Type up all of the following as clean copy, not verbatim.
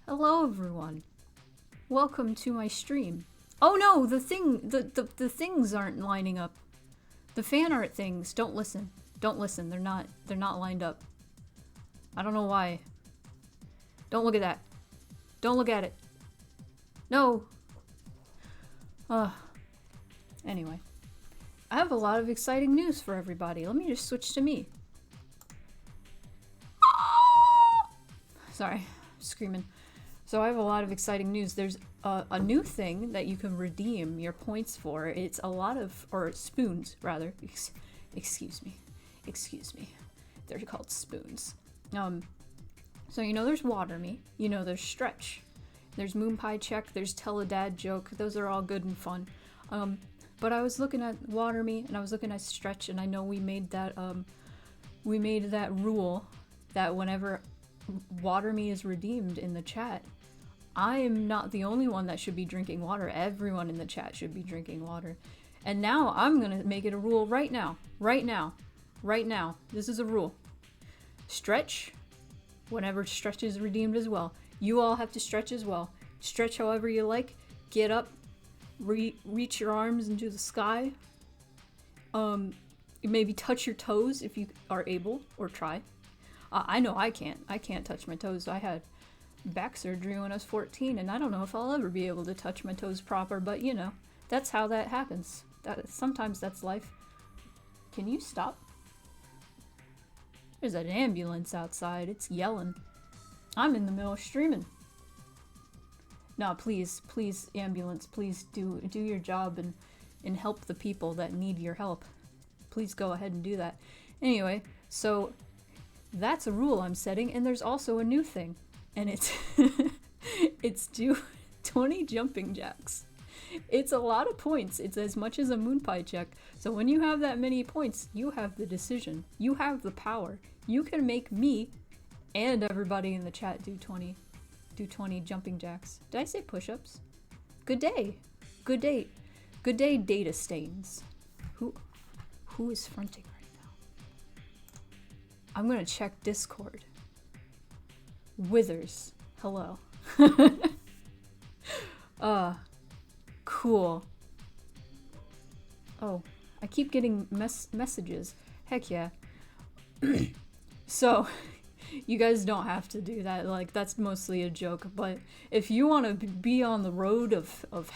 Hello everyone. Welcome to my stream. Oh no, the things aren't lining up. The fan art things, don't listen. Don't listen. They're not lined up. I don't know why. Don't look at that. Don't look at it. No. Anyway. I have a lot of exciting news for everybody. Let me just switch to me. Sorry, screaming. So I have a lot of exciting news. There's a new thing that you can redeem your points for. It's a lot of, or spoons rather. Excuse me. They're called spoons. So you know there's Water Me. You know there's Stretch. There's Moon Pie Check. There's Tell a Dad Joke. Those are all good and fun. But I was looking at Water Me and I was looking at Stretch, and I know we made that rule that whenever Water Me is redeemed in the chat, I am not the only one that should be drinking water. Everyone in the chat should be drinking water. And now I'm gonna make it a rule right now. Right now. This is a rule. Stretch, whenever Stretch is redeemed as well. You all have to stretch as well. Stretch however you like. Get up. Reach your arms into the sky. Maybe touch your toes if you are able, or try. I know I can't. I can't touch my toes. I had back surgery when I was 14, and I don't know if I'll ever be able to touch my toes proper, but you know, that's how that happens. Sometimes that's life. Can you stop? There's an ambulance outside. It's yelling. I'm in the middle of streaming. No, please, ambulance, please do your job and help the people that need your help. Please go ahead and do that. Anyway, so that's a rule I'm setting, and there's also a new thing, and it's it's 20 jumping jacks. It's a lot of points. It's as much as a Moon Pie Check. So when you have that many points, you have the decision. You have the power. You can make me and everybody in the chat do 20 jumping jacks. Did I say push-ups? Good day. Good day, Data Stains. Who is fronting right now? I'm gonna check Discord. Withers. Hello. Cool. Oh, I keep getting messages. Heck yeah. So, you guys don't have to do that. Like, that's mostly a joke. But if you want to be on the road of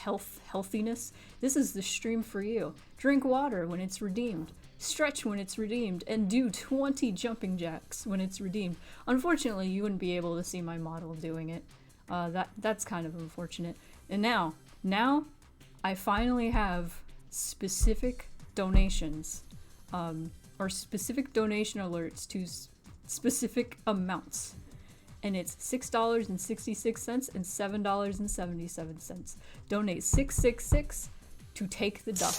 healthiness, this is the stream for you. Drink water when it's redeemed. Stretch when it's redeemed. And do 20 jumping jacks when it's redeemed. Unfortunately, you wouldn't be able to see my model doing it. That's kind of unfortunate. And now, I finally have specific donations. Or specific donation alerts to specific amounts, and it's $6.66 and $7.77. Donate 666 to take the duck.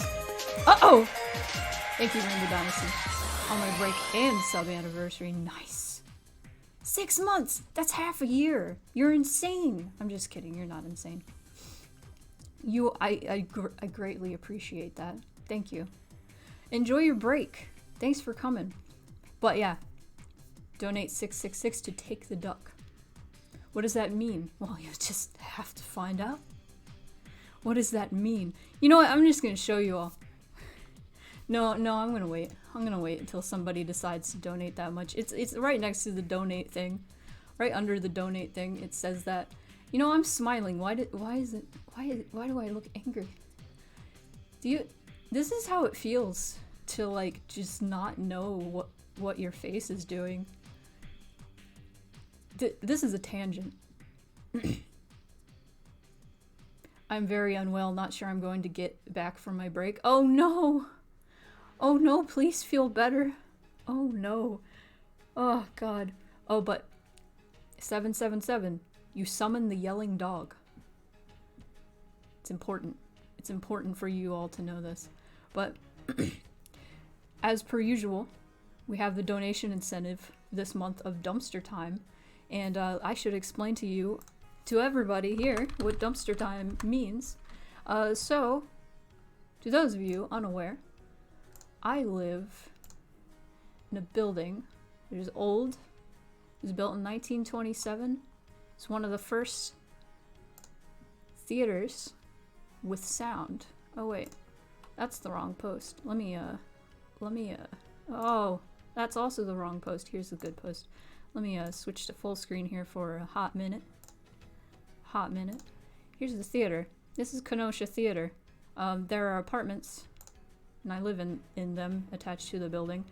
Uh-oh! Thank you, Rainbow Dynasty. On my break and sub anniversary. Nice. 6 months! That's half a year! You're insane! I'm just kidding, you're not insane. I greatly appreciate that. Thank you. Enjoy your break. Thanks for coming. But yeah, donate 666 to take the duck. What does that mean? Well, you just have to find out. What does that mean? You know what? I'm just gonna show you all. No, I'm gonna wait. I'm gonna wait until somebody decides to donate that much. It's right next to the donate thing. Right under the donate thing, it says that. You know, I'm smiling. Why do I look angry? This is how it feels to like just not know what your face is doing. This is a tangent. I'm very unwell, not sure I'm going to get back from my break. Oh no! Oh no, please feel better. Oh no. Oh god. Oh, but 777, you summon the yelling dog. It's important. It's important for you all to know this. But as per usual, we have the donation incentive this month of Dumpster Time, and I should explain to everybody here, what Dumpster Time means. So, to those of you unaware, I live in a building that is old. It was built in 1927. It's one of the first theaters with sound. Oh wait, that's the wrong post. Let me oh, that's also the wrong post. Here's the good post. Let me switch to full screen here for a hot minute. Here's the theater. This is Kenosha Theater. There are apartments, and I live in them attached to the building.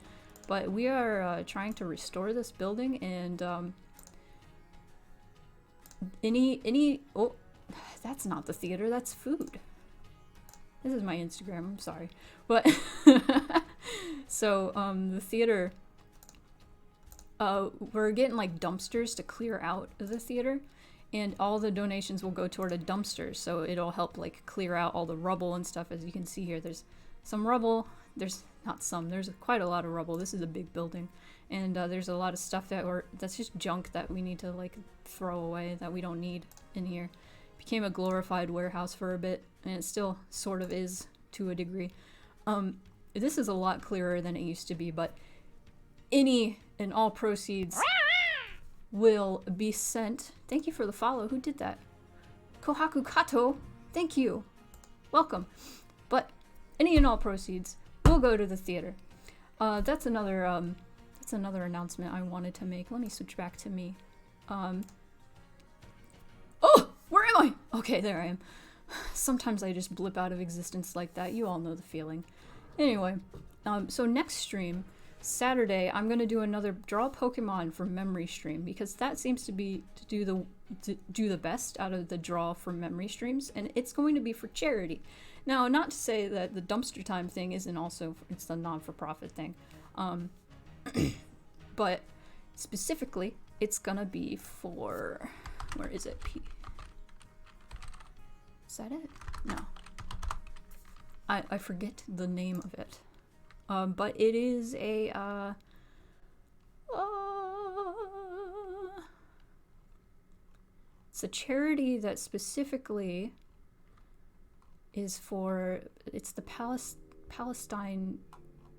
But we are trying to restore this building, and oh, that's not the theater, that's food. This is my Instagram, I'm sorry. But so the theater, we're getting like dumpsters to clear out the theater, and all the donations will go toward a dumpster, so it'll help like clear out all the rubble and stuff. As you can see here, there's some rubble. There's quite a lot of rubble. This is a big building, and there's a lot of stuff that's just junk that we need to like throw away, that we don't need in here. Became a glorified warehouse for a bit, and it still sort of is to a degree. This is a lot clearer than it used to be, but any and all proceeds will be sent. Thank you for the follow. Who did that? Kohaku Kato. Thank you. Welcome. But any and all proceeds will go to the theater. That's another announcement I wanted to make. Let me switch back to me. Oh, where am I? Okay, there I am. Sometimes I just blip out of existence like that. You all know the feeling. Anyway, so next stream, Saturday, I'm gonna do another draw Pokemon from memory stream, because that seems to be to do the best out of the draw from memory streams, and it's going to be for charity. Now, not to say that the dumpster time thing isn't also, it's the non-for-profit thing, but specifically, it's gonna be for, where is it? Is that it? No. I forget the name of it. But it is a, it's a charity that specifically is for, it's the Palestine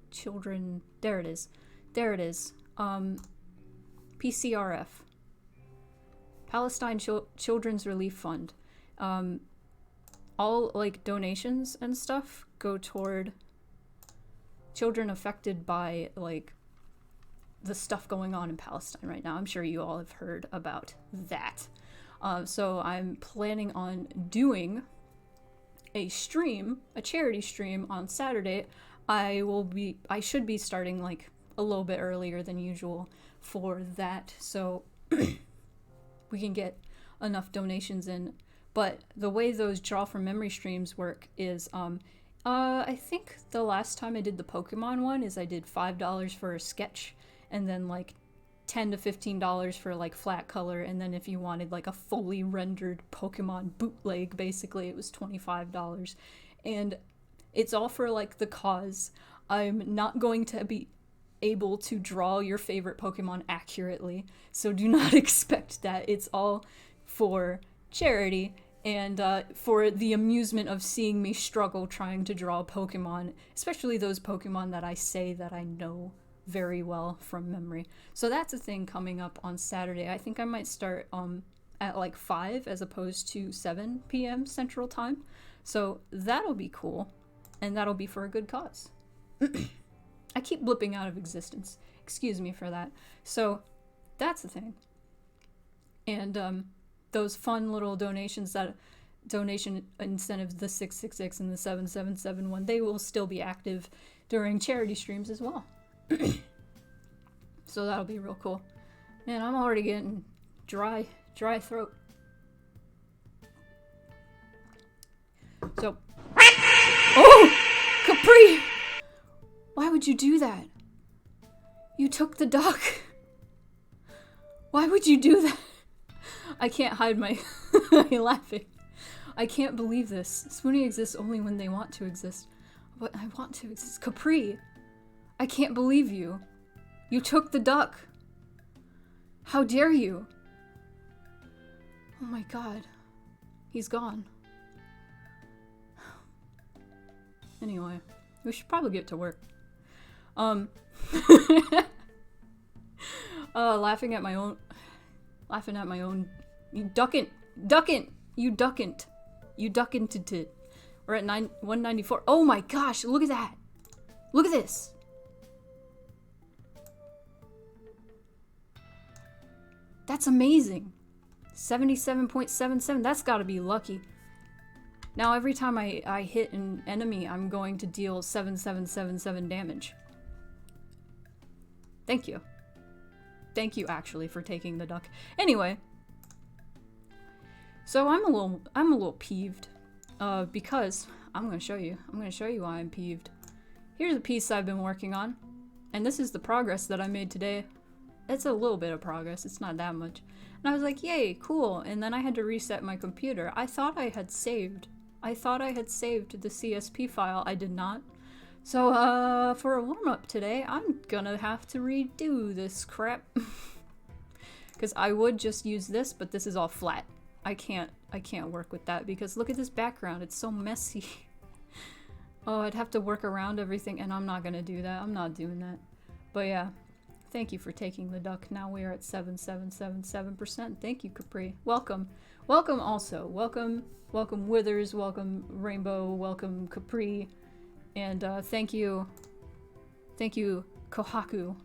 children, there it is, PCRF, Palestine Children's Relief Fund. All like donations and stuff go toward children affected by like the stuff going on in Palestine right now. I'm sure you all have heard about that. So I'm planning on doing a charity stream on Saturday. I should be starting like a little bit earlier than usual for that, so we can get enough donations in. But the way those draw from memory streams work is, I think the last time I did the Pokemon one is I did $5 for a sketch, and then like $10 to $15 for like flat color, and then if you wanted like a fully rendered Pokemon bootleg, basically it was $25. And it's all for like the cause. I'm not going to be able to draw your favorite Pokemon accurately, so do not expect that. It's all for charity and for the amusement of seeing me struggle trying to draw Pokemon, especially those Pokemon that I say that I know very well from memory. So that's a thing coming up on Saturday. I think I might start at like 5 as opposed to 7 p.m. Central Time. So that'll be cool, and that'll be for a good cause. I keep blipping out of existence. Excuse me for that. So that's the thing. And those fun little donations, that donation incentives, the 666 and the 7771, they will still be active during charity streams as well. So that'll be real cool. Man, I'm already getting dry throat. So, oh, Capri! Why would you do that? You took the duck. Why would you do that? I can't hide my laughing. I can't believe this. Spoonie exists only when they want to exist. But I want to exist. Capri, I can't believe you. You took the duck. How dare you? Oh my god. He's gone. Anyway, we should probably get to work. Laughing at my own You duckant. Duckant. You duckant. You duckanted it. We're at 194. Oh my gosh, look at that. Look at this. That's amazing. 77.77. That's gotta be lucky. Now every time I hit an enemy, I'm going to deal 7777 damage. Thank you. Thank you actually for taking the duck. Anyway. So I'm a little peeved. Because I'm gonna show you. I'm gonna show you why I'm peeved. Here's a piece I've been working on. And this is the progress that I made today. It's a little bit of progress, it's not that much. And I was like, yay, cool. And then I had to reset my computer. I thought I had saved. I thought I had saved the CSP file. I did not. So, for a warm-up today, I'm gonna have to redo this crap. Because I would just use this, but this is all flat. I can't work with that because look at this background. It's so messy. Oh, I'd have to work around everything, and I'm not gonna do that. I'm not doing that. But yeah. Thank you for taking the duck. Now we are at 7777%. Thank you, Capri. Welcome. Welcome also. Welcome Withers, welcome Rainbow, welcome Capri. And thank you Kohaku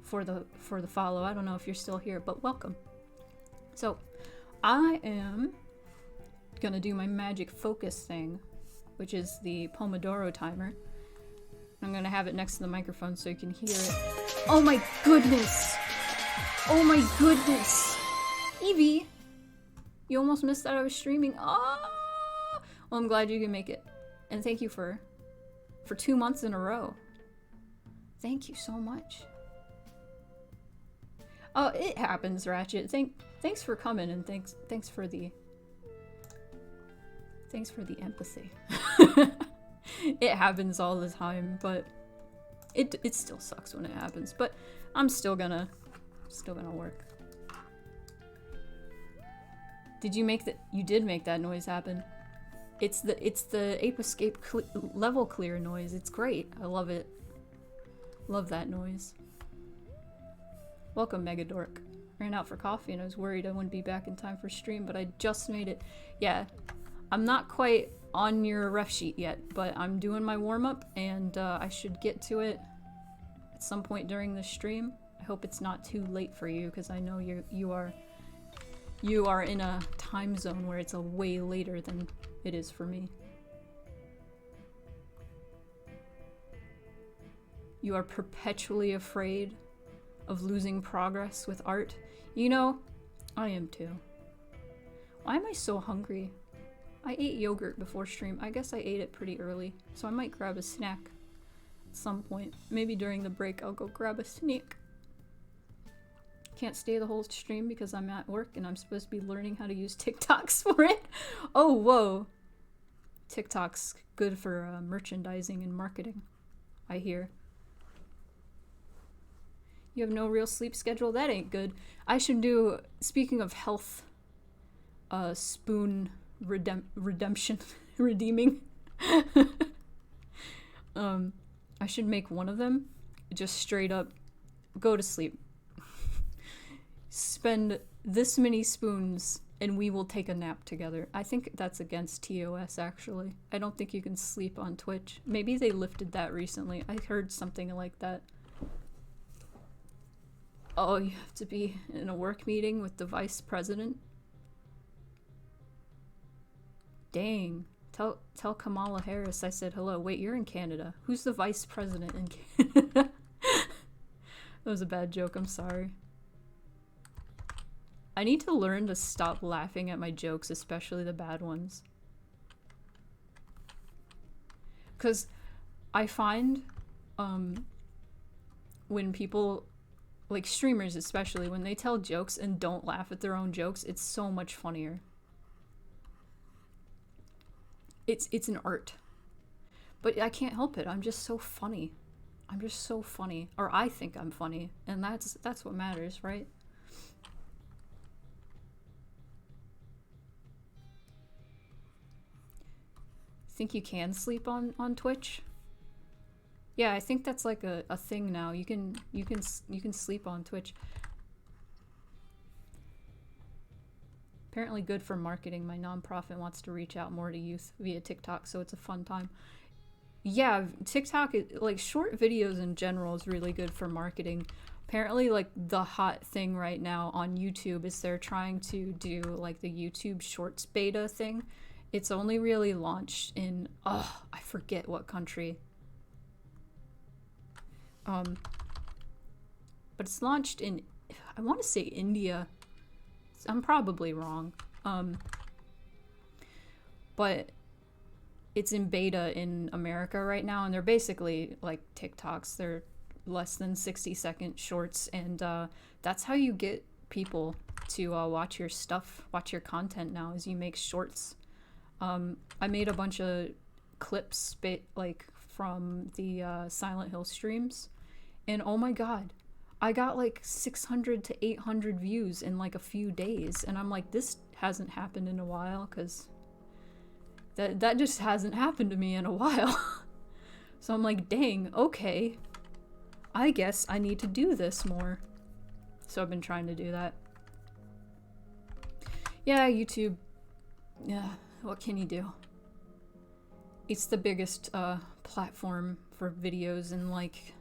for the follow. I don't know if you're still here, but welcome. So, I am gonna do my magic focus thing, which is the Pomodoro timer. I'm gonna have it next to the microphone so you can hear it. Oh my goodness! Oh my goodness! Evie! You almost missed that I was streaming. Ah! Well, I'm glad you can make it. And thank you for 2 months in a row. Thank you so much. Oh, it happens, Ratchet. Thanks for coming and thanks for the empathy. It happens all the time, but it still sucks when it happens. But I'm still gonna work. Did you make that? You did make that noise happen. It's the Ape Escape level clear noise. It's great. I love it. Love that noise. Welcome, Megadork. Ran out for coffee and I was worried I wouldn't be back in time for stream, but I just made it. Yeah, I'm not quite on your ref sheet yet, but I'm doing my warm-up and I should get to it at some point during the stream. I hope it's not too late for you because I know you are in a time zone where it's a way later than it is for me. You are perpetually afraid of losing progress with art. You know, I am too. Why am I so hungry? I ate yogurt before stream. I guess I ate it pretty early, so I might grab a snack at some point. Maybe during the break I'll go grab a snack. Can't stay the whole stream because I'm at work and I'm supposed to be learning how to use TikToks for it. Oh, whoa. TikTok's good for merchandising and marketing, I hear. You have no real sleep schedule? That ain't good. I should do, speaking of health, spoon redemption, redeeming. I should make one of them. Just straight up, go to sleep. Spend this many spoons and we will take a nap together. I think that's against TOS actually. I don't think you can sleep on Twitch. Maybe they lifted that recently. I heard something like that. Oh, you have to be in a work meeting with the vice president? Dang. Tell Kamala Harris I said hello. Wait, you're in Canada. Who's the vice president in Canada? That was a bad joke, I'm sorry. I need to learn to stop laughing at my jokes, especially the bad ones. 'Cause I find, when people, like streamers especially, when they tell jokes and don't laugh at their own jokes, it's so much funnier. It's an art. But I can't help it. I'm just so funny. I'm just so funny. Or I think I'm funny. And that's what matters, right? Think you can sleep on Twitch? Yeah, I think that's like a thing now. You can sleep on Twitch. Apparently good for marketing. My nonprofit wants to reach out more to youth via TikTok, so it's a fun time. Yeah, TikTok, like short videos in general, is really good for marketing. Apparently, like the hot thing right now on YouTube is they're trying to do like the YouTube Shorts beta thing. It's only really launched in, I forget what country. But it's launched in, I want to say India. I'm probably wrong. But it's in beta in America right now, and they're basically like TikToks. They're less than 60-second shorts, and that's how you get people to watch your stuff, watch your content now, is you make shorts. I made a bunch of clips like from the Silent Hill streams, and oh my god, I got like 600 to 800 views in like a few days, and I'm like, this hasn't happened in a while, because that just hasn't happened to me in a while. So I'm like, dang, okay, I guess I need to do this more. So I've been trying to do that. Yeah, YouTube, yeah, what can you do? It's the biggest platform for videos, and like,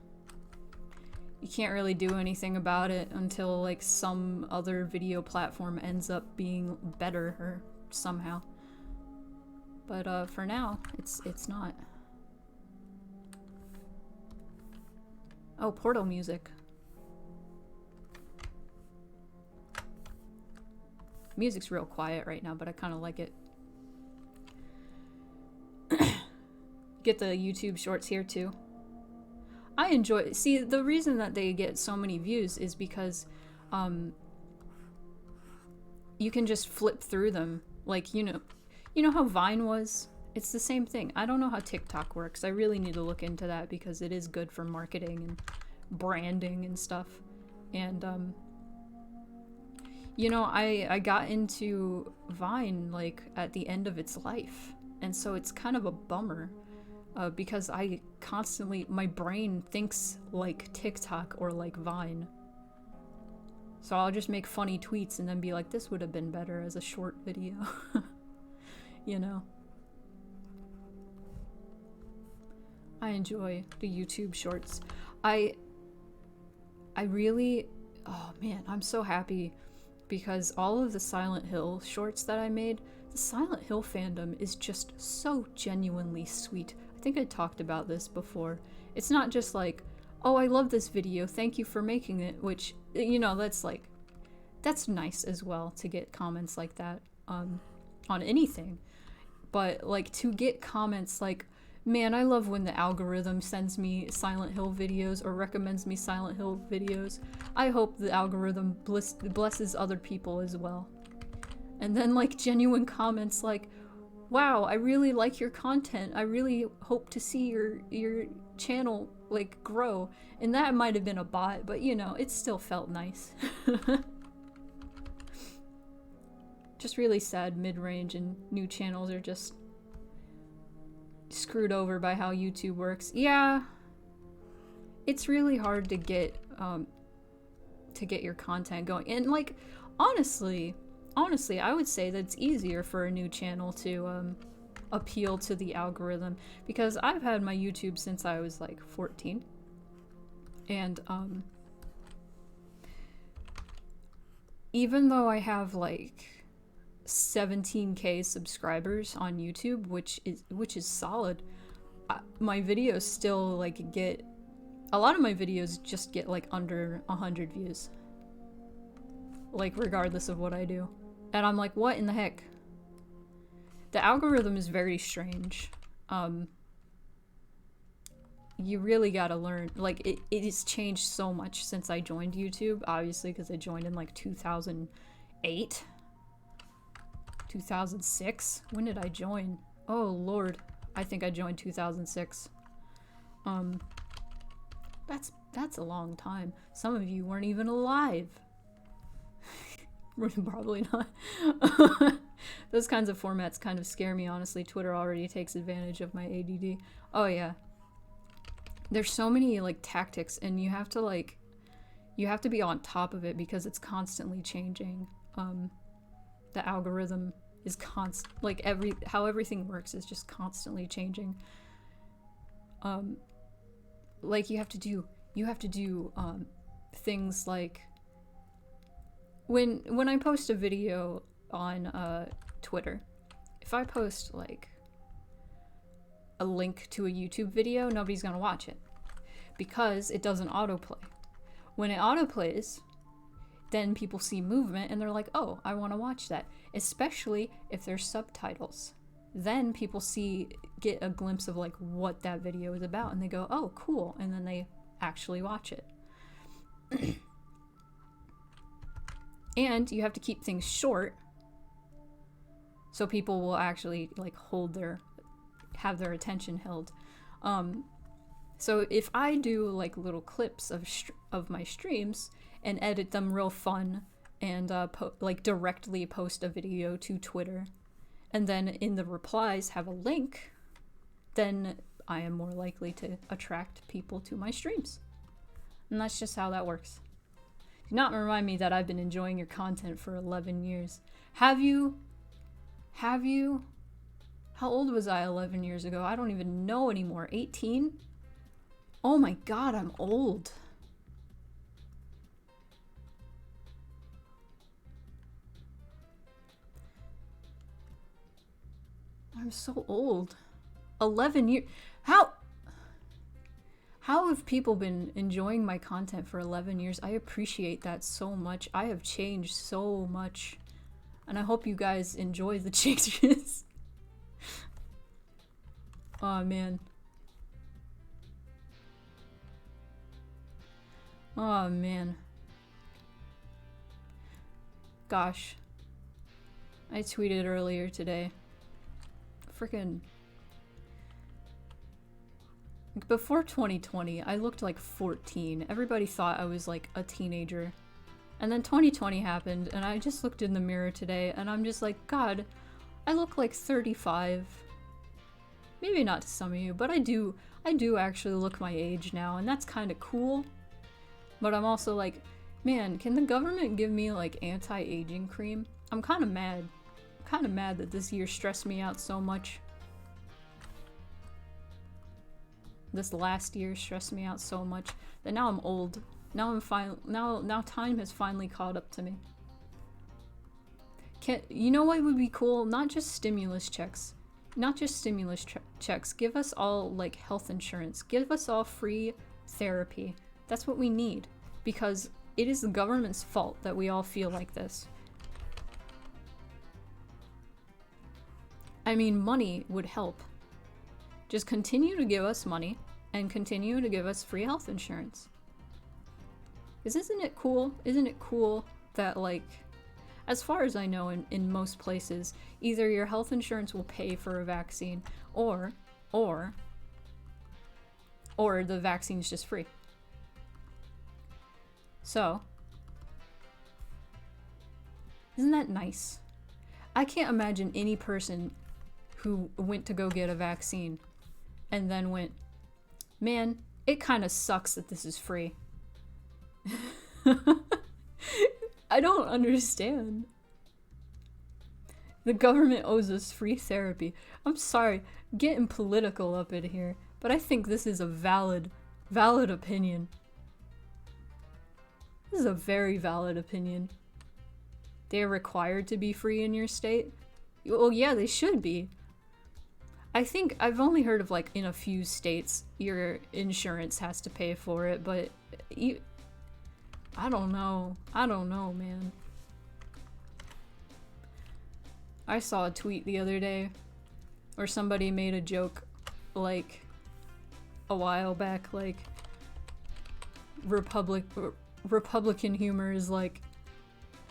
you can't really do anything about it until like some other video platform ends up being better or somehow. But for now, it's not. Oh, Portal music. Music's real quiet right now, but I kind of like it. Get the YouTube shorts here too. I enjoy. See, the reason that they get so many views is because you can just flip through them. Like, you know how Vine was? It's the same thing. I don't know how TikTok works. I really need to look into that because it is good for marketing and branding and stuff. And you know, I got into Vine like at the end of its life, and so it's kind of a bummer. Because I constantly, my brain thinks like TikTok or like Vine. So I'll just make funny tweets and then be like, this would have been better as a short video. You know? I enjoy the YouTube shorts. I really, oh man, I'm so happy because all of the Silent Hill shorts that I made, the Silent Hill fandom is just so genuinely sweet. I think I talked about this before. It's not just like, oh, I love this video, thank you for making it, which, you know, that's nice as well to get comments like that on anything. But like to get comments like, man, I love when the algorithm sends me Silent Hill videos or recommends me Silent Hill videos. I hope the algorithm blesses other people as well. And then like genuine comments like, wow, I really like your content. I really hope to see your channel like grow. And that might have been a bot, but you know, it still felt nice. Just really sad mid-range and new channels are just screwed over by how YouTube works. Yeah, it's really hard to get your content going. And like, honestly, I would say that it's easier for a new channel to appeal to the algorithm, because I've had my YouTube since I was like 14, and even though I have like 17k subscribers on YouTube, which is solid, my videos still like get, a lot of my videos just get like under 100 views, like regardless of what I do. And I'm like, what in the heck? The algorithm is very strange. You really gotta learn, like it has changed so much since I joined YouTube, obviously, because I joined in like 2008, 2006. When did I join? Oh lord, I think I joined 2006. That's a long time. Some of you weren't even alive. Probably not. Those kinds of formats kind of scare me, honestly. Twitter already takes advantage of my ADD. Oh yeah, there's so many like tactics, and you have to be on top of it because it's constantly changing. the algorithm is like how everything works is just constantly changing. Like you have to do things like when I post a video on Twitter, if I post like a link to a YouTube video, nobody's gonna watch it because it doesn't autoplay. When it autoplays, then people see movement and they're like, oh, I want to watch that, especially if there's subtitles. Then people get a glimpse of like what that video is about and they go, oh, cool, and then they actually watch it. And you have to keep things short so people will actually like have their attention held. So if I do like little clips of my streams and edit them real fun and like directly post a video to Twitter, and then in the replies have a link, then I am more likely to attract people to my streams. And that's just how that works. Do not remind me that I've been enjoying your content for 11 years. Have you? Have you? How old was I 11 years ago? I don't even know anymore. 18? Oh my god, I'm old. I'm so old. 11 years. How have people been enjoying my content for 11 years? I appreciate that so much. I have changed so much. And I hope you guys enjoy the changes. Oh man. Oh man. Gosh. I tweeted earlier today. Freaking. Before 2020, I looked like 14. Everybody thought I was like a teenager. And then 2020 happened, and I just looked in the mirror today, and I'm just like, God, I look like 35. Maybe not to some of you, but I do actually look my age now, and that's kind of cool. But I'm also like, man, can the government give me like anti-aging cream? I'm kind of mad. I'm kind of mad that this year stressed me out so much. This last year stressed me out so much that now I'm old. Now now time has finally caught up to me. You know what would be cool? Not just stimulus checks. Not just stimulus checks. Give us all like health insurance. Give us all free therapy. That's what we need, because it is the government's fault that we all feel like this. I mean, money would help. Just continue to give us money and continue to give us free health insurance. Because isn't it cool? Isn't it cool that, like, as far as I know, in most places, either your health insurance will pay for a vaccine or the vaccine's just free. So, isn't that nice? I can't imagine any person who went to go get a vaccine and then went, man, it kind of sucks that this is free. I don't understand. The government owes us free therapy. I'm sorry, getting political up in here, but I think this is a valid opinion. This is a very valid opinion. They're required to be free in your state? Well, yeah, they should be. I think I've only heard of like in a few states your insurance has to pay for it, but I don't know. I don't know, man. I saw a tweet the other day where somebody made a joke like a while back, like Republican humor is like,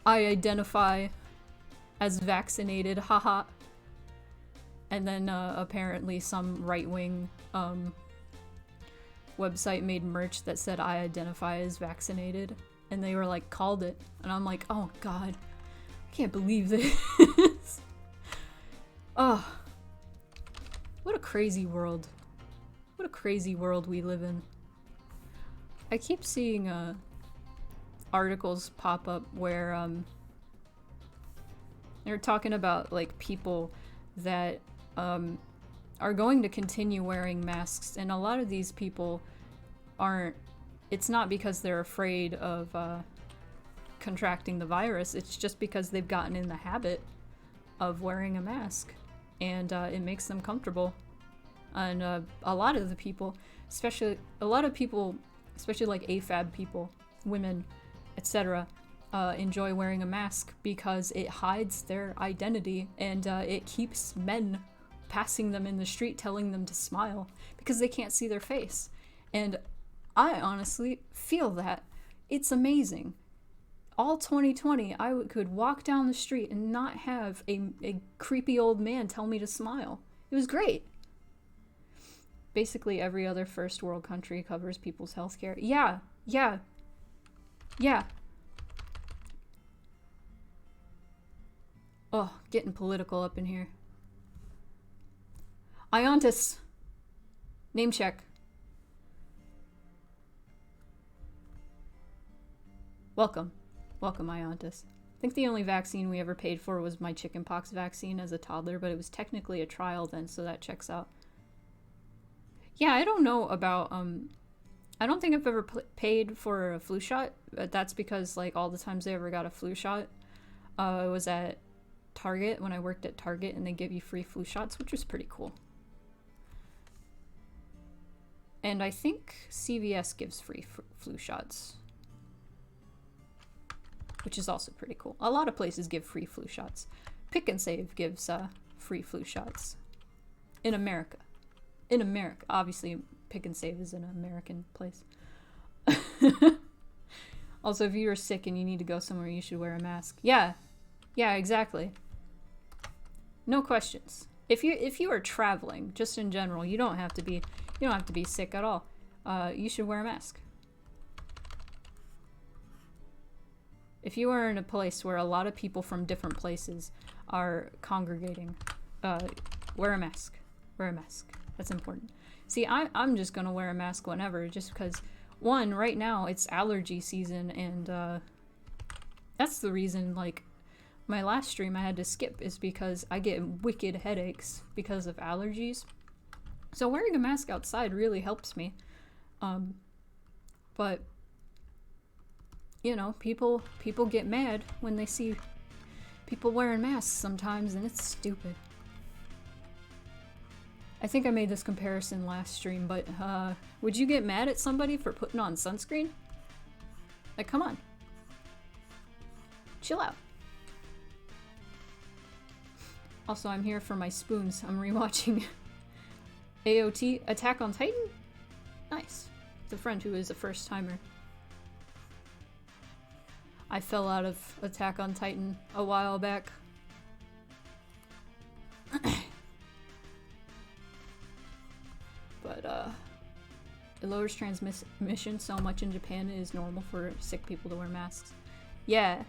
I identify as vaccinated, haha. And then apparently some right-wing website made merch that said I identify as vaccinated, and they were like, called it, and I'm like, oh god, I can't believe this. Oh, what a crazy world. What a crazy world we live in. I keep seeing articles pop up where They're talking about like people that are going to continue wearing masks, and a lot of these people aren't. It's not because they're afraid of contracting the virus. It's just because they've gotten in the habit of wearing a mask, and it makes them comfortable. And a lot of the people, especially like AFAB people, women, etc., enjoy wearing a mask because it hides their identity, and it keeps men passing them in the street telling them to smile because they can't see their face. And I honestly feel that. It's amazing. All 2020, I could walk down the street and not have a creepy old man tell me to smile. It was great. Basically, every other first world country covers people's healthcare. Yeah. Oh, getting political up in here. Iontis. Name check. Welcome, Iontis. I think the only vaccine we ever paid for was my chickenpox vaccine as a toddler, but it was technically a trial then, so that checks out. Yeah, I don't know about, I don't think I've ever paid for a flu shot, but that's because, like, all the times I ever got a flu shot, was at Target, when I worked at Target, and they give you free flu shots, which was pretty cool. And I think CVS gives free flu shots, which is also pretty cool. A lot of places give free flu shots. Pick and Save gives free flu shots in America. In America. Obviously, Pick and Save is an American place. Also, if you're sick and you need to go somewhere, you should wear a mask. Yeah, exactly. No questions. If you are traveling, just in general, you don't have to be sick at all. You should wear a mask. If you are in a place where a lot of people from different places are congregating, wear a mask. Wear a mask. That's important. See, I'm just gonna wear a mask whenever, just because, one, right now it's allergy season, and that's the reason, like, my last stream I had to skip is because I get wicked headaches because of allergies. So wearing a mask outside really helps me. But you know, people get mad when they see people wearing masks sometimes, and it's stupid. I think I made this comparison last stream, but would you get mad at somebody for putting on sunscreen? Like, come on. Chill out. Also, I'm here for my spoons. I'm rewatching AOT Attack on Titan? Nice. It's a friend who is a first timer. I fell out of Attack on Titan a while back. But it lowers transmission so much in Japan, it is normal for sick people to wear masks. Yeah,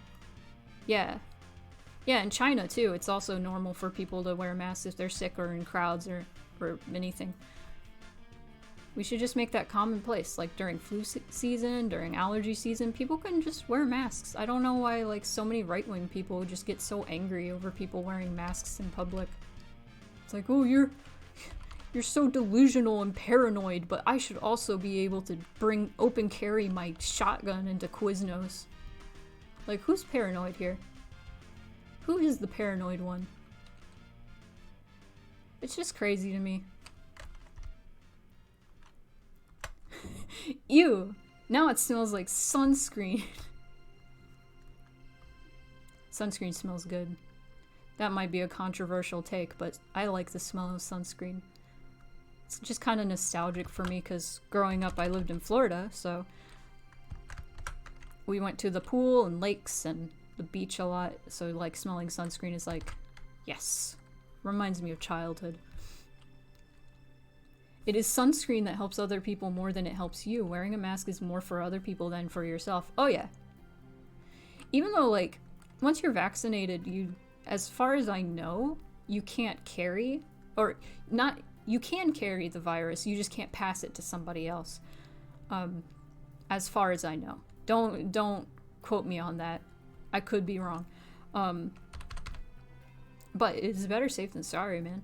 in China too, it's also normal for people to wear masks if they're sick or in crowds or anything. We should just make that commonplace, like during flu season, during allergy season, people can just wear masks. I don't know why, like, so many right-wing people just get so angry over people wearing masks in public. It's like, oh, you're so delusional and paranoid, but I should also be able to open carry my shotgun into Quiznos. Like, who's paranoid here? Who is the paranoid one? It's just crazy to me. Ew! Now it smells like sunscreen. Sunscreen smells good. That might be a controversial take, but I like the smell of sunscreen. It's just kind of nostalgic for me because growing up I lived in Florida, so we went to the pool and lakes and the beach a lot, so like smelling sunscreen is like, yes. Reminds me of childhood. It is sunscreen that helps other people more than it helps you. Wearing a mask is more for other people than for yourself. Oh yeah. Even though, like, once you're vaccinated, as far as I know, you can't carry, or not, you can carry the virus, you just can't pass it to somebody else. As far as I know. Don't quote me on that. I could be wrong. But it's better safe than sorry, man.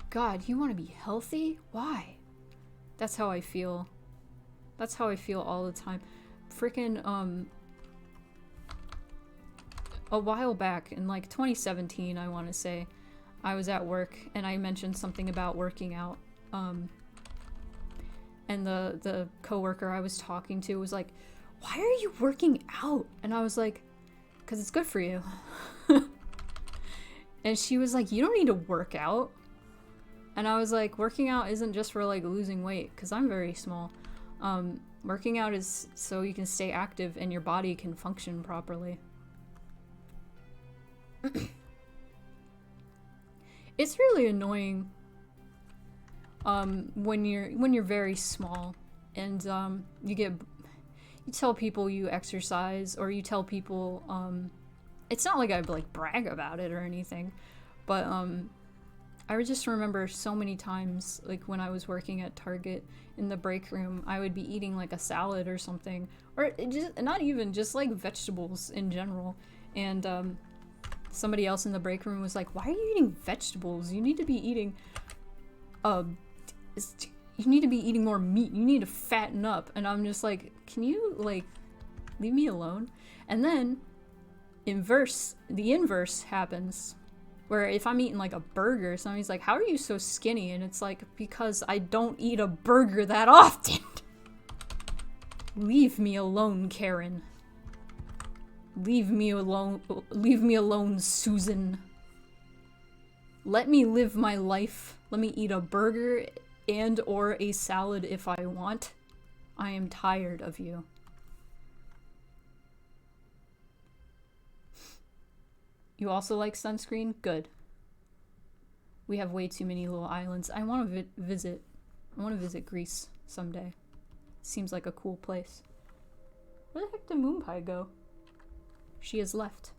God, you want to be healthy? Why? That's how I feel. That's how I feel all the time. Freaking, a while back, in like 2017, I want to say, I was at work and I mentioned something about working out. And the coworker I was talking to was like, "Why are you working out?" And I was like, "'Cause it's good for you." And she was like, "You don't need to work out." And I was like, working out isn't just for like losing weight, because I'm very small. Working out is so you can stay active and your body can function properly. It's really annoying when you're very small and you tell people you exercise, or you tell people it's not like I like brag about it or anything, but I just remember so many times, like when I was working at Target in the break room, I would be eating like a salad or something, or not even just like vegetables in general, and somebody else in the break room was like, "Why are you eating vegetables? You need to be eating more meat. You need to fatten up." And I'm just like, "Can you like leave me alone?" And then the inverse happens, where if I'm eating like a burger, somebody's like, "How are you so skinny?" And it's like, because I don't eat a burger that often. Leave me alone, Karen. Leave me alone, Susan. Let me live my life. Let me eat a burger and or a salad if I want. I am tired of you. You also like sunscreen? Good. We have way too many little islands. I want to visit Greece someday. Seems like a cool place. Where the heck did Moonpie go? She has left.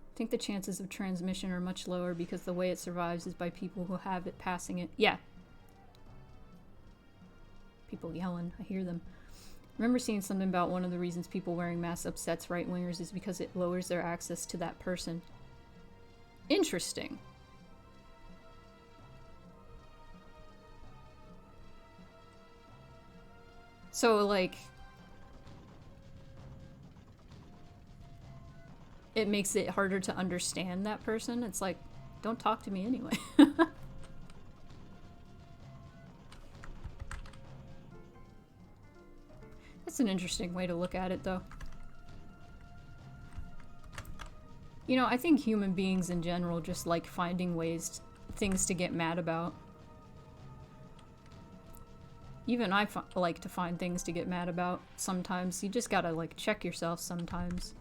I think the chances of transmission are much lower because the way it survives is by people who have it passing it. Yeah. People yelling. I hear them. I remember seeing something about one of the reasons people wearing masks upsets right-wingers is because it lowers their access to that person. Interesting. So, like, it makes it harder to understand that person. It's like, don't talk to me anyway. That's an interesting way to look at it, though. You know, I think human beings in general just like finding things to get mad about. Even I like to find things to get mad about sometimes. You just gotta, like, check yourself sometimes.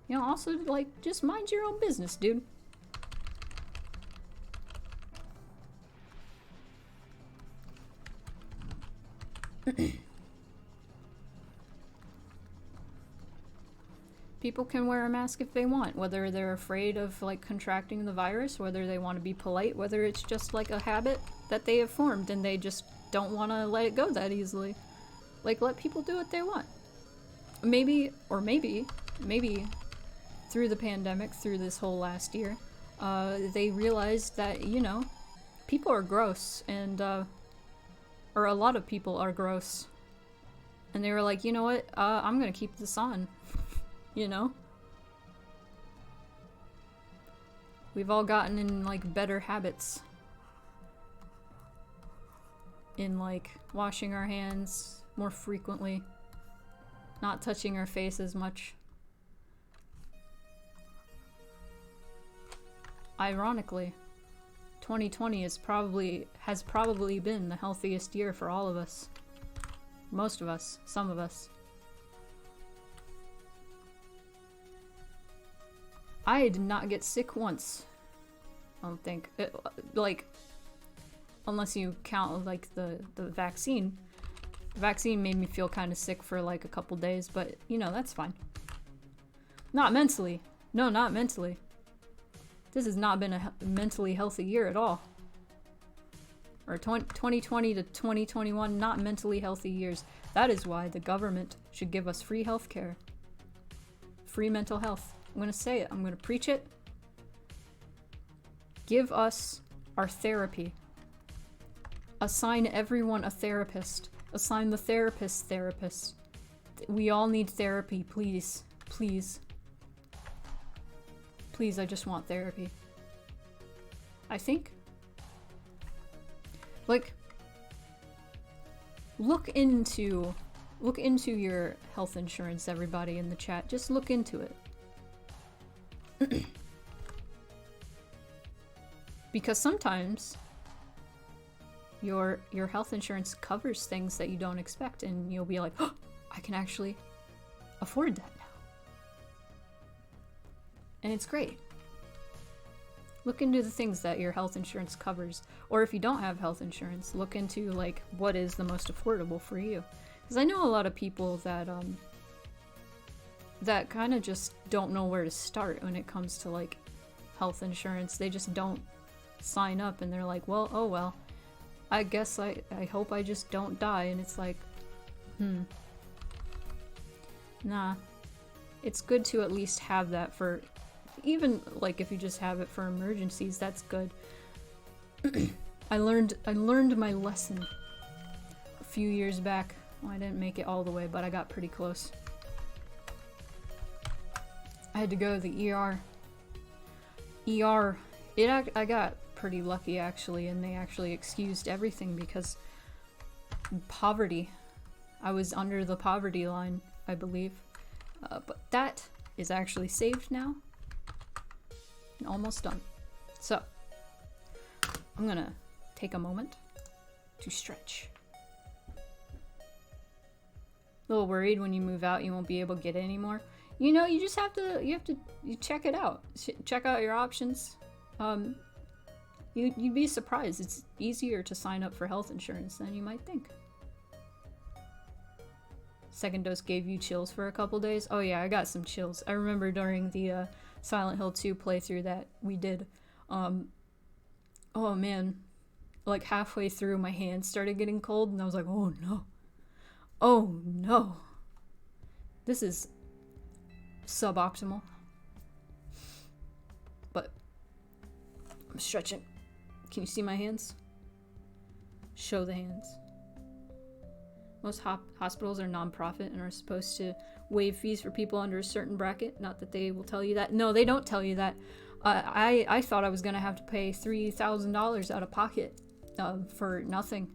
You know, also, like, just mind your own business, dude. People can wear a mask if they want, whether they're afraid of, like, contracting the virus, whether they want to be polite, whether it's just, like, a habit that they have formed and they just don't want to let it go that easily. Like, let people do what they want. Maybe through the pandemic, through this whole last year, they realized that, you know, people are gross, and, or a lot of people are gross. And they were like, you know what, I'm gonna keep this on. You know? We've all gotten in, like, better habits. In, like, washing our hands more frequently. Not touching our face as much. Ironically, 2020 has probably been the healthiest year for all of us. Most of us. Some of us. I did not get sick once. I don't think. Like, unless you count, like, the vaccine. The vaccine made me feel kind of sick for, like, a couple days, but, you know, that's fine. Not mentally. No, not mentally. This has not been a mentally healthy year at all. Or 2020 to 2021, not mentally healthy years. That is why the government should give us free health care. Free mental health. I'm going to say it. I'm going to preach it. Give us our therapy. Assign everyone a therapist. Assign the therapist. We all need therapy, please. Please. Please, I just want therapy. I think. Like, look into your health insurance, everybody in the chat. Just look into it. Because sometimes your health insurance covers things that you don't expect, and you'll be like, oh, I can actually afford that now. And it's great. Look into the things that your health insurance covers. Or if you don't have health insurance, look into like what is the most affordable for you. Because I know a lot of people that that kind of just don't know where to start when it comes to like health insurance. They just don't sign up and they're like, well, oh well, I guess I hope I just don't die. And it's like, nah. It's good to at least have that for, even like if you just have it for emergencies, that's good. I learned my lesson a few years back. Well, I didn't make it all the way, but I got pretty close. I had to go to the ER. I got pretty lucky actually, and they actually excused everything because poverty. I was under the poverty line, I believe. But that is actually saved now. And almost done. So, I'm gonna take a moment to stretch. A little worried when you move out you won't be able to get it anymore. You know, you just have to, you check it out. Check out your options. You'd be surprised. It's easier to sign up for health insurance than you might think. Second dose gave you chills for a couple days. Oh yeah, I got some chills. I remember during the Silent Hill 2 playthrough that we did. Oh man, like halfway through my hands started getting cold and I was like, oh no. Oh no. This is suboptimal. But I'm stretching. Can you see my hands? Show the hands. Most hospitals are non-profit and are supposed to waive fees for people under a certain bracket. Not that they will tell you that. No, they don't tell you that. I thought I was going to have to pay $3,000 out of pocket for nothing.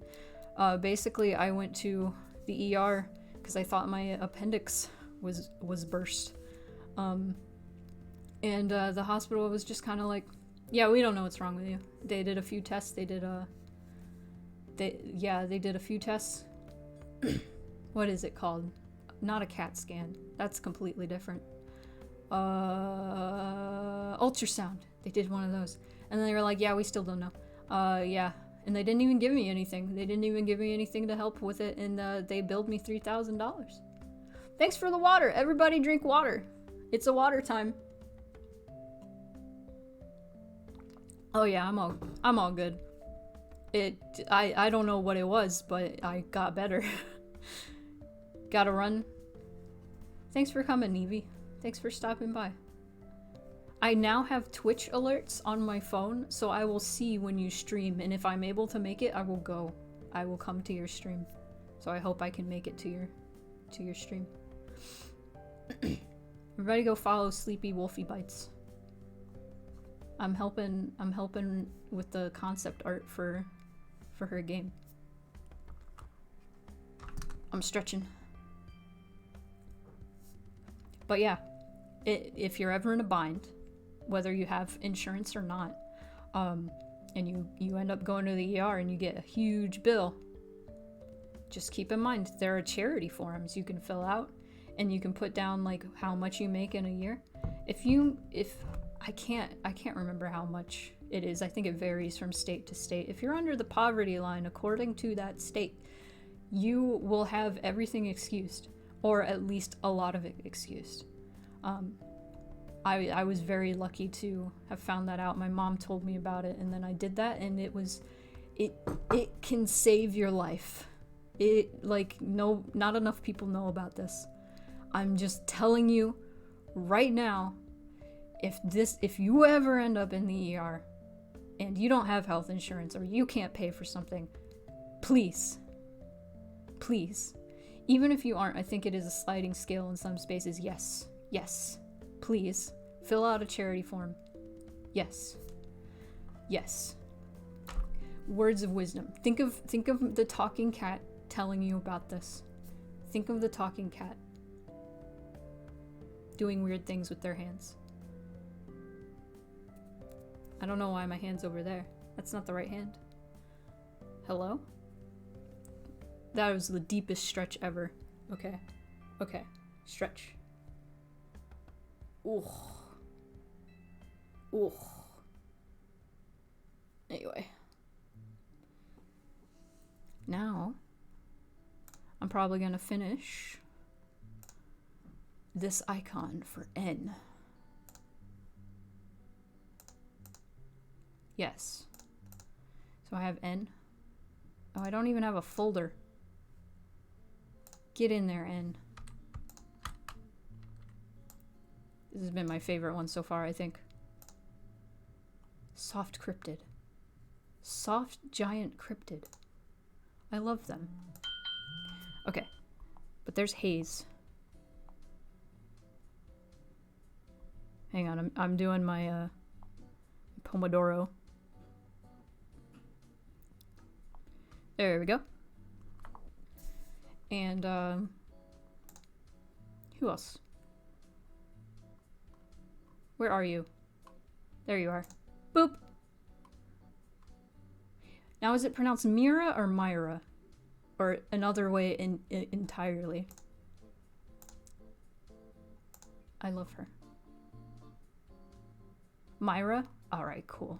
Basically, I went to the ER because I thought my appendix was burst. And the hospital was just kind of like, yeah, we don't know what's wrong with you. They did a few tests. They did a few tests. What is it called? Not a CAT scan. That's completely different. Ultrasound. They did one of those. And they were like, yeah, we still don't know. Yeah. And they didn't even give me anything. They didn't even give me anything to help with it. And they billed me $3,000. Thanks for the water. Everybody drink water. It's a water time. Oh yeah, I'm all good. I don't know what it was, but I got better. Gotta run. Thanks for coming, Nevi. Thanks for stopping by. I now have Twitch alerts on my phone, so I will see when you stream, and if I'm able to make it, I will go. I will come to your stream. So I hope I can make it to your stream. Everybody go follow Sleepy Wolfie Bites. I'm helping with the concept art for her game. I'm stretching. But yeah, if you're ever in a bind, whether you have insurance or not, and you end up going to the ER and you get a huge bill, just keep in mind there are charity forms you can fill out, and you can put down like how much you make in a year. If I can't remember how much it is. I think it varies from state to state. If you're under the poverty line, according to that state, you will have everything excused, or at least a lot of it excused. I was very lucky to have found that out. My mom told me about it, and then I did that, and it can save your life. No, not enough people know about this. I'm just telling you right now, if you ever end up in the ER and you don't have health insurance or you can't pay for something, please, even if you aren't, I think it is a sliding scale in some spaces. Yes, please fill out a charity form. Yes. Words of wisdom. Think of the talking cat telling you about this. Think of the talking cat doing weird things with their hands. I don't know why my hand's over there. That's not the right hand. Hello? That was the deepest stretch ever. Okay. Stretch. Ooh. Anyway. Now, I'm probably gonna finish this icon for N. Yes. So I have N. Oh, I don't even have a folder. Get in there, N. This has been my favorite one so far, I think. Soft cryptid. Soft giant cryptid. I love them. Okay. But there's haze. Hang on, I'm doing my Pomodoro. There we go. And who else? Where are you? There you are. Boop. Now is it pronounced Mira or Myra? Or another way entirely? I love her. Myra? Alright, cool.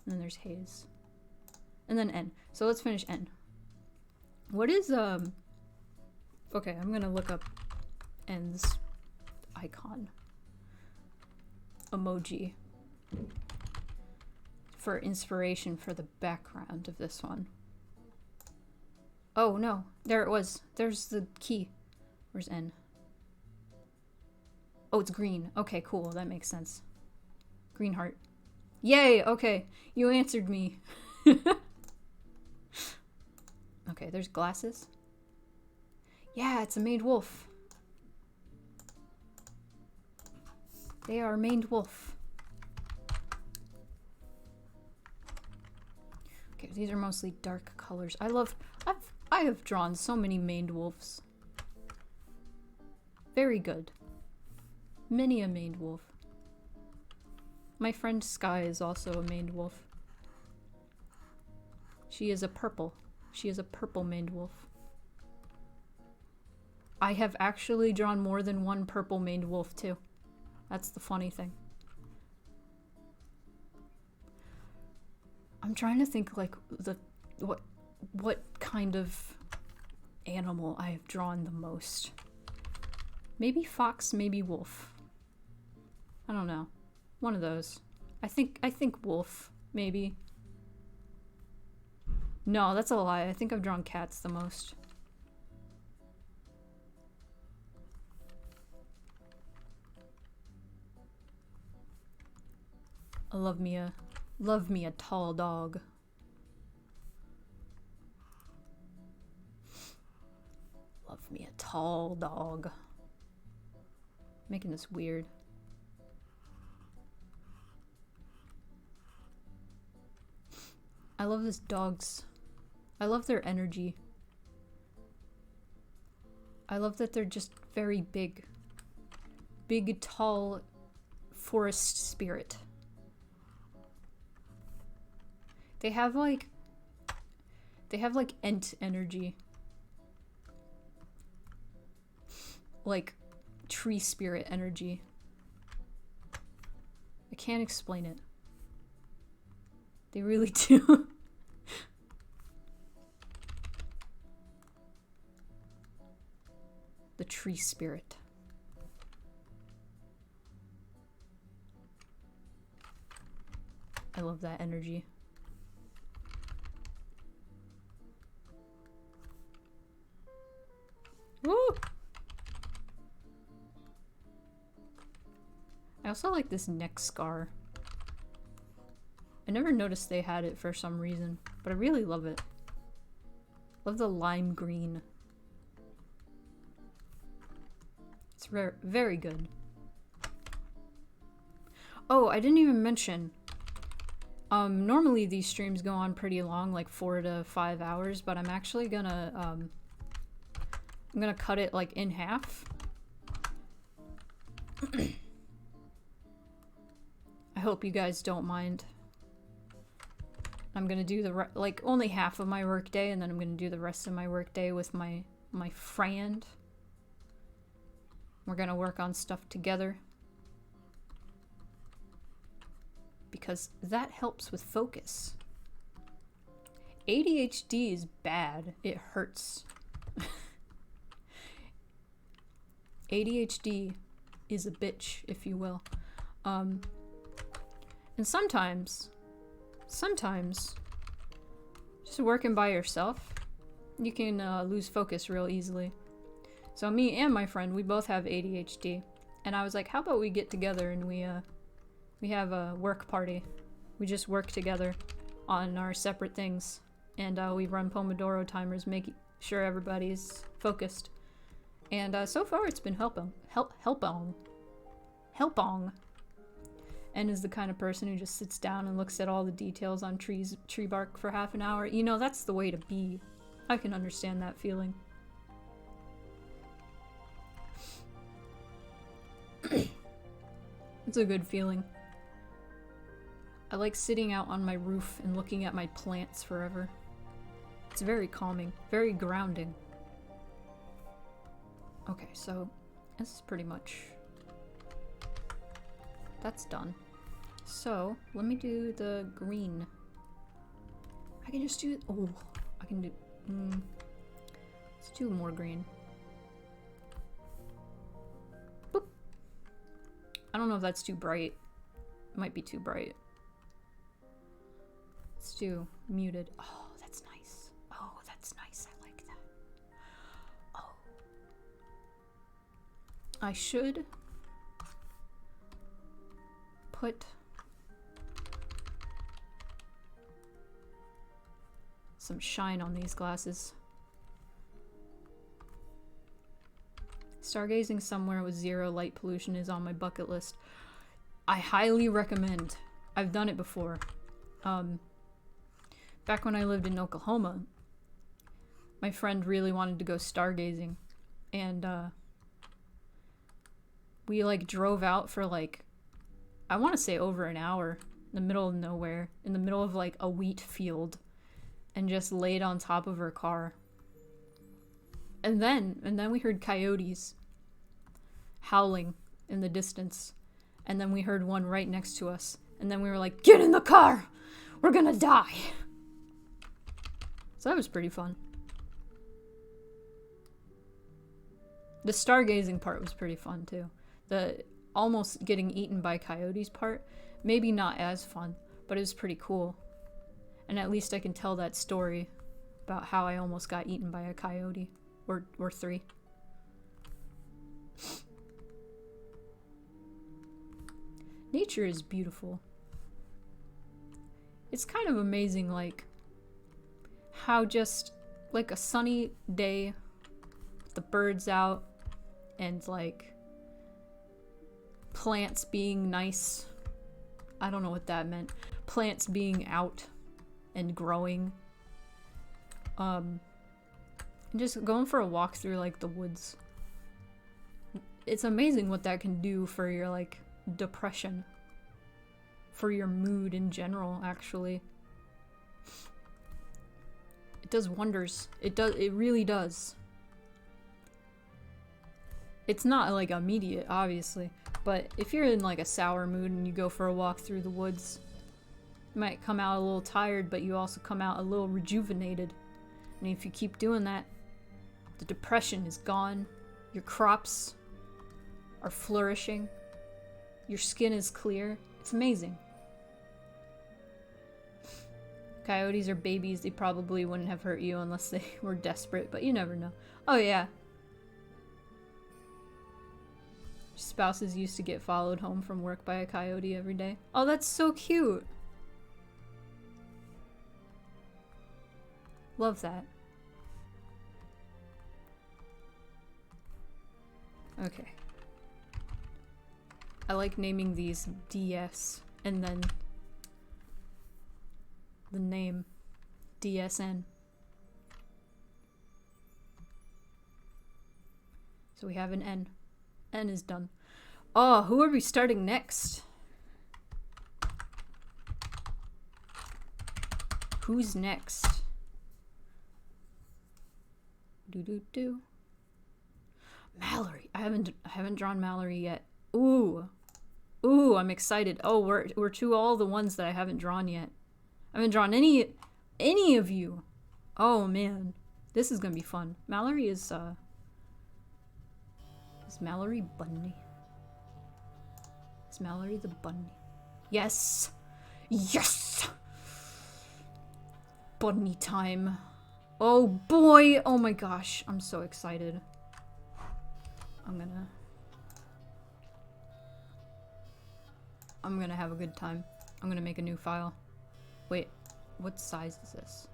And then there's Haze. And then N. So let's finish N. What is, okay, I'm gonna look up N's icon. Emoji. For inspiration for the background of this one. Oh, no. There it was. There's the key. Where's N? Oh, it's green. Okay, cool. That makes sense. Green heart. Yay! Okay. You answered me. Okay, there's glasses. Yeah, it's a maned wolf. They are maned wolf. Okay, these are mostly dark colors. I have drawn so many maned wolves. Very good. Many a maned wolf. My friend Sky is also a maned wolf. She is a purple. She is a purple maned wolf. I have actually drawn more than one purple maned wolf too. That's the funny thing. I'm trying to think like what kind of animal I have drawn the most. Maybe fox, maybe wolf. I don't know. One of those. I think wolf, maybe. No, that's a lie. I think I've drawn cats the most. I love me a tall dog. Love me a tall dog. Making this weird. I love this dogs. I love their energy. I love that they're just very big. Big, tall forest spirit. They have like Ent energy. Like tree spirit energy. I can't explain it. They really do. The tree spirit. I love that energy. Woo! I also like this neck scar. I never noticed they had it for some reason, but I really love it. Love the lime green. It's very good. Oh, I didn't even mention. Normally these streams go on pretty long, like 4 to 5 hours, but I'm actually gonna, I'm gonna cut it like in half. I hope you guys don't mind. I'm gonna do the like only half of my workday, and then I'm gonna do the rest of my workday with my friend. We're gonna work on stuff together because that helps with focus. ADHD is bad. It hurts. ADHD is a bitch, if you will. And sometimes, just working by yourself, you can lose focus real easily. So me and my friend, we both have ADHD, and I was like, how about we get together and we have a work party. We just work together on our separate things, and we run Pomodoro timers, make sure everybody's focused. And so far it's been helping. Helpong. And is the kind of person who just sits down and looks at all the details on tree bark for half an hour. You know, that's the way to be. I can understand that feeling. It's a good feeling. I like sitting out on my roof and looking at my plants forever. It's very calming, very grounding. Okay, so this is pretty much... that's done. So, let me do the green. I can just do... oh, I can do... let's do more green. Boop. I don't know if that's too bright. It might be too bright. Let's do muted. Oh, that's nice. Oh, that's nice. I like that. Oh. I should put some shine on these glasses. Stargazing somewhere with zero light pollution is on my bucket list. I highly recommend. I've done it before. Back when I lived in Oklahoma, my friend really wanted to go stargazing, and we like drove out for like, I want to say over an hour, in the middle of nowhere, in the middle of like a wheat field, and just laid on top of her car. And then we heard coyotes howling in the distance, and then we heard one right next to us, and then we were like, get in the car! We're gonna die! So that was pretty fun. The stargazing part was pretty fun too. The almost getting eaten by coyotes part, maybe not as fun, but it was pretty cool. And at least I can tell that story about how I almost got eaten by a coyote. Or 3. Nature is beautiful. It's kind of amazing, like, how just, like, a sunny day, with the birds out, and, like, plants being nice. I don't know what that meant. Plants being out and growing. Just going for a walk through, like, the woods. It's amazing what that can do for your, like, depression. For your mood in general, actually. It does wonders. It really does. It's not, like, immediate, obviously. But if you're in, like, a sour mood and you go for a walk through the woods, you might come out a little tired, but you also come out a little rejuvenated. And if you keep doing that, the depression is gone, your crops are flourishing, your skin is clear. It's amazing. Coyotes are babies. They probably wouldn't have hurt you unless they were desperate, but you never know. Oh yeah. Spouses used to get followed home from work by a coyote every day. Oh, that's so cute. Love that. Okay. I like naming these DS and then the name DSN. So we have an N. N is done. Oh, who are we starting next? Who's next? Do. Mallory. I haven't drawn Mallory yet. Ooh, I'm excited. Oh, we're to all the ones that I haven't drawn yet. I haven't drawn any of you. Oh man, this is gonna be fun. Mallory is Mallory Bunny? Is Mallory the bunny? Yes! Yes! Bunny time. Oh boy! Oh my gosh, I'm so excited. I'm gonna have a good time. I'm gonna make a new file. Wait, what size is this?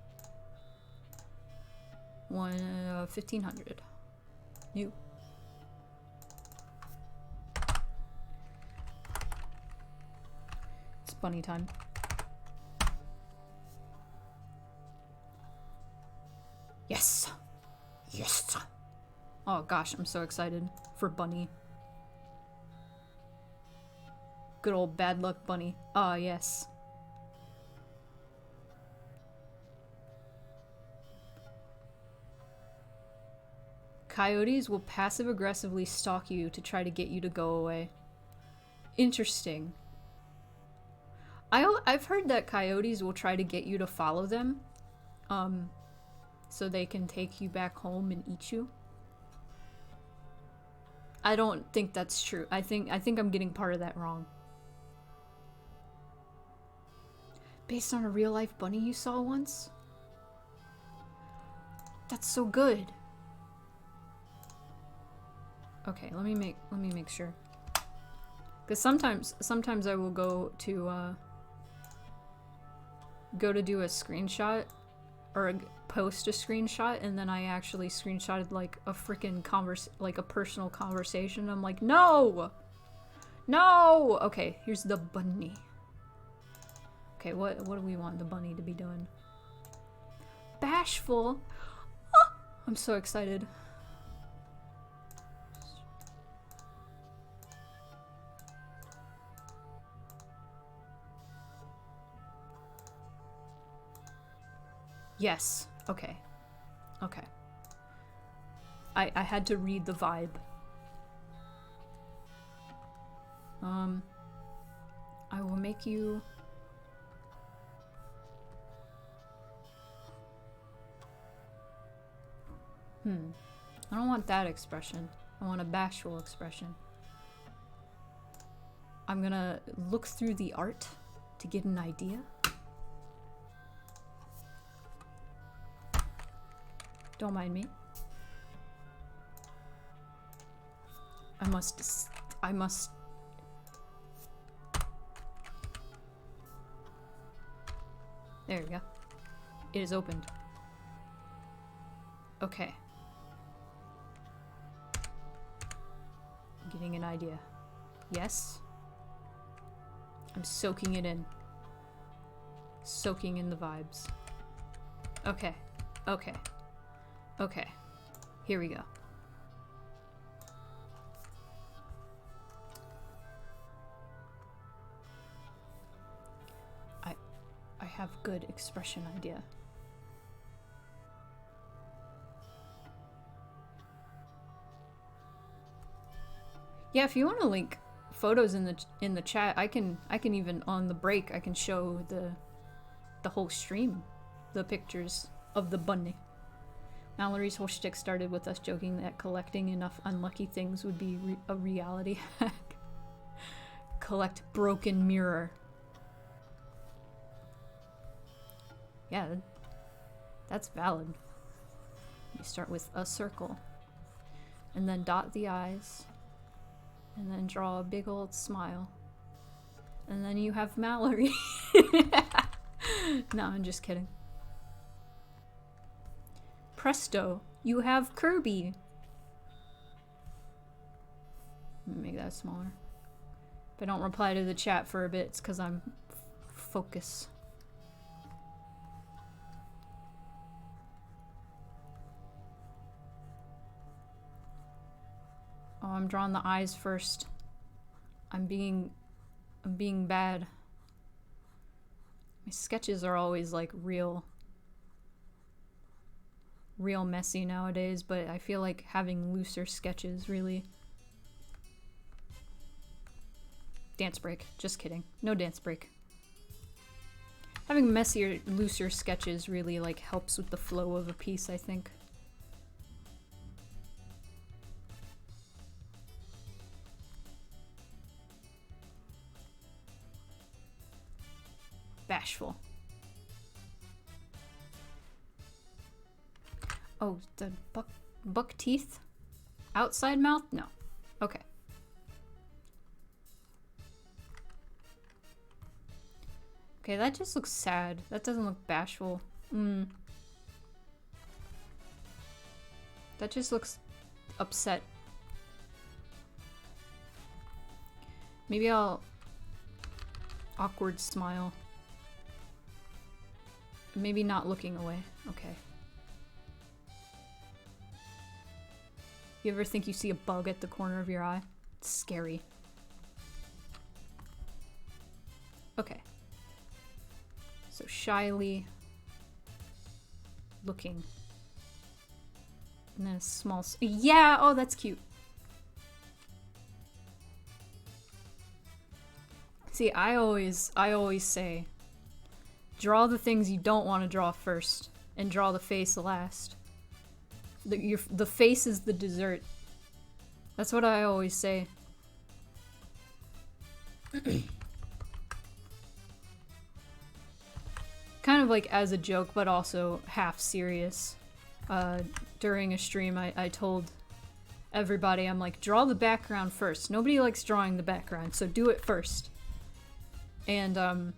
1500. New. It's bunny time. Yes! Yes! Oh gosh, I'm so excited for Bunny. Good old bad luck Bunny. Ah, yes. Coyotes will passive-aggressively stalk you to try to get you to go away. Interesting. I've heard that coyotes will try to get you to follow them, so they can take you back home and eat you. I don't think that's true. I think I'm getting part of that wrong. Based on a real-life bunny you saw once? That's so good. Okay, let me make sure. Because sometimes I will go to do a screenshot or post a screenshot, and then I actually screenshotted like a freaking like a personal conversation. I'm like, no! No! Okay, here's the bunny. Okay, what do we want the bunny to be doing? Bashful? Oh, I'm so excited. Yes. Okay. Okay. I had to read the vibe. I will make you... I don't want that expression. I want a bashful expression. I'm gonna look through the art to get an idea. Don't mind me. I must... There we go. It is opened. Okay. I'm getting an idea. Yes. I'm soaking it in. Soaking in the vibes. Okay. Okay. Okay. Here we go. I have good expression idea. Yeah, if you want to link photos in the chat, I can even on the break I can show the whole stream, the pictures of the bunny. Mallory's whole shtick started with us joking that collecting enough unlucky things would be a reality hack. Collect broken mirror. Yeah, that's valid. You start with a circle. And then dot the eyes. And then draw a big old smile. And then you have Mallory. No, I'm just kidding. Presto, you have Kirby. Let me make that smaller. If I don't reply to the chat for a bit, it's because I'm focus. Oh, I'm drawing the eyes first. I'm being bad. My sketches are always like real messy nowadays, but I feel like having looser sketches really. Dance break. Just kidding. No dance break. Having messier, looser sketches really like helps with the flow of a piece, I think. Bashful. Oh, the buck teeth? Outside mouth? No. Okay. Okay, that just looks sad. That doesn't look bashful. That just looks upset. Maybe I'll awkward smile. Maybe not looking away. Okay. You ever think you see a bug at the corner of your eye? It's scary. Okay. So shyly looking. And then a small... Yeah! Oh, that's cute. See, I always say, draw the things you don't want to draw first, and draw the face last. The face is the dessert. That's what I always say. Kind of like as a joke, but also half serious. During a stream, I told everybody, I'm like, draw the background first. Nobody likes drawing the background, so do it first. And,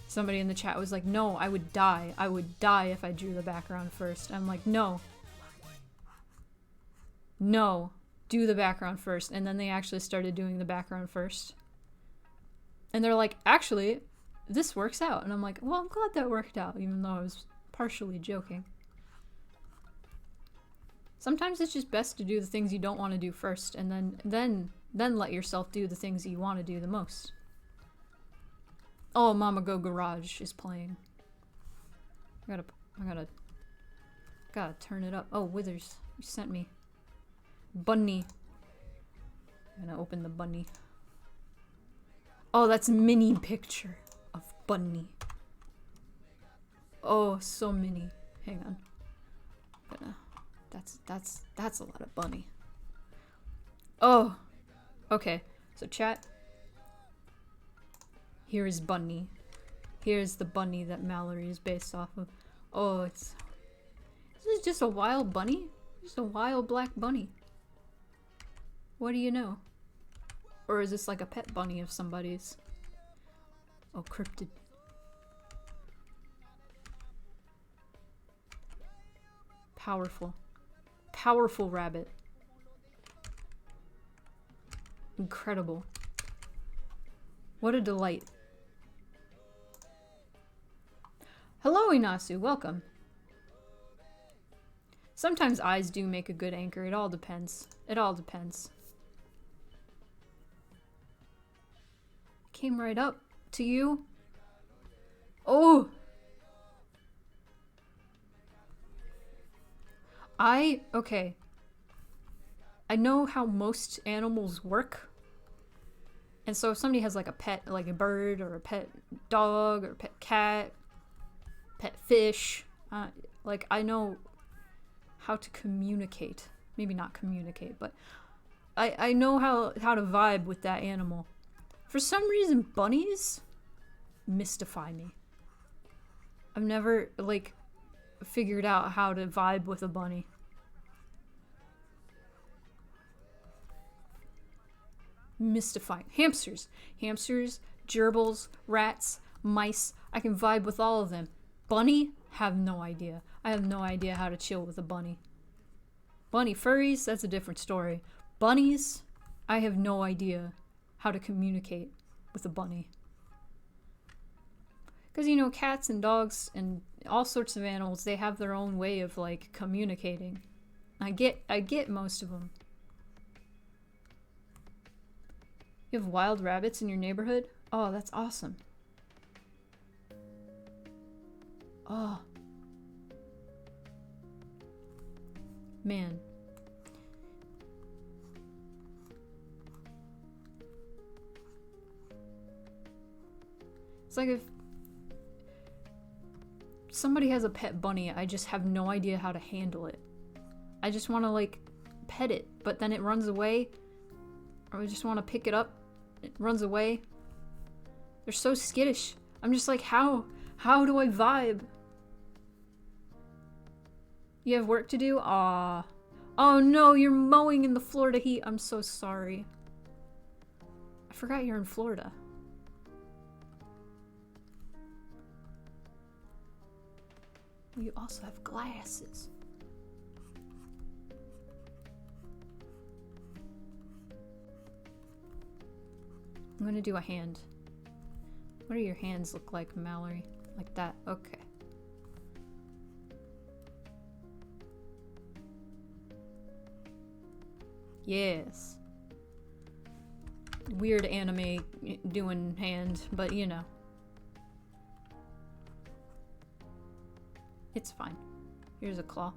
somebody in the chat was like, no, I would die. I would die if I drew the background first. I'm like, no. No. Do the background first. And then they actually started doing the background first. And they're like, actually, this works out. And I'm like, well, I'm glad that worked out, even though I was partially joking. Sometimes it's just best to do the things you don't want to do first, and then let yourself do the things you want to do the most. Oh, Mama Go Garage is playing. I gotta turn it up. Oh, Withers, you sent me. Bunny. I'm gonna open the bunny. Oh, that's a mini picture of bunny. Oh, so mini. Hang on. That's a lot of bunny. Oh, okay. So chat. Here is Bunny. Here's the bunny that Mallory is based off of. Oh, this is just a wild bunny? Just a wild black bunny. What do you know? Or is this like a pet bunny of somebody's? Oh, cryptid. Powerful. Powerful rabbit. Incredible. What a delight. Hello, Inasu. Welcome. Sometimes eyes do make a good anchor. It all depends. It all depends. Came right up to you. Oh! Okay. I know how most animals work. And so if somebody has like a pet, like a bird or a pet dog or a pet cat, pet fish, like I know how to communicate. Maybe not communicate, but I know how to vibe with that animal. For some reason, bunnies mystify me. I've never, like, figured out how to vibe with a bunny. Mystifying. Hamsters. Hamsters, gerbils, rats, mice. I can vibe with all of them. Bunny? Have no idea. I have no idea how to chill with a bunny. Bunny furries? That's a different story. Bunnies? I have no idea how to communicate with a bunny. Because, you know, cats and dogs and all sorts of animals, they have their own way of, like, communicating. I get most of them. You have wild rabbits in your neighborhood? Oh, that's awesome. Oh. Man. It's like if somebody has a pet bunny, I just have no idea how to handle it. I just want to, like, pet it, but then it runs away. Or I just want to pick it up. It runs away. They're so skittish. I'm just like, how do I vibe? You have work to do? Aw. Oh no, you're mowing in the Florida heat. I'm so sorry. I forgot you're in Florida. You also have glasses. I'm gonna do a hand. What do your hands look like, Mallory? Like that? Okay. Yes. Weird anime doing hand, but you know. It's fine. Here's a claw.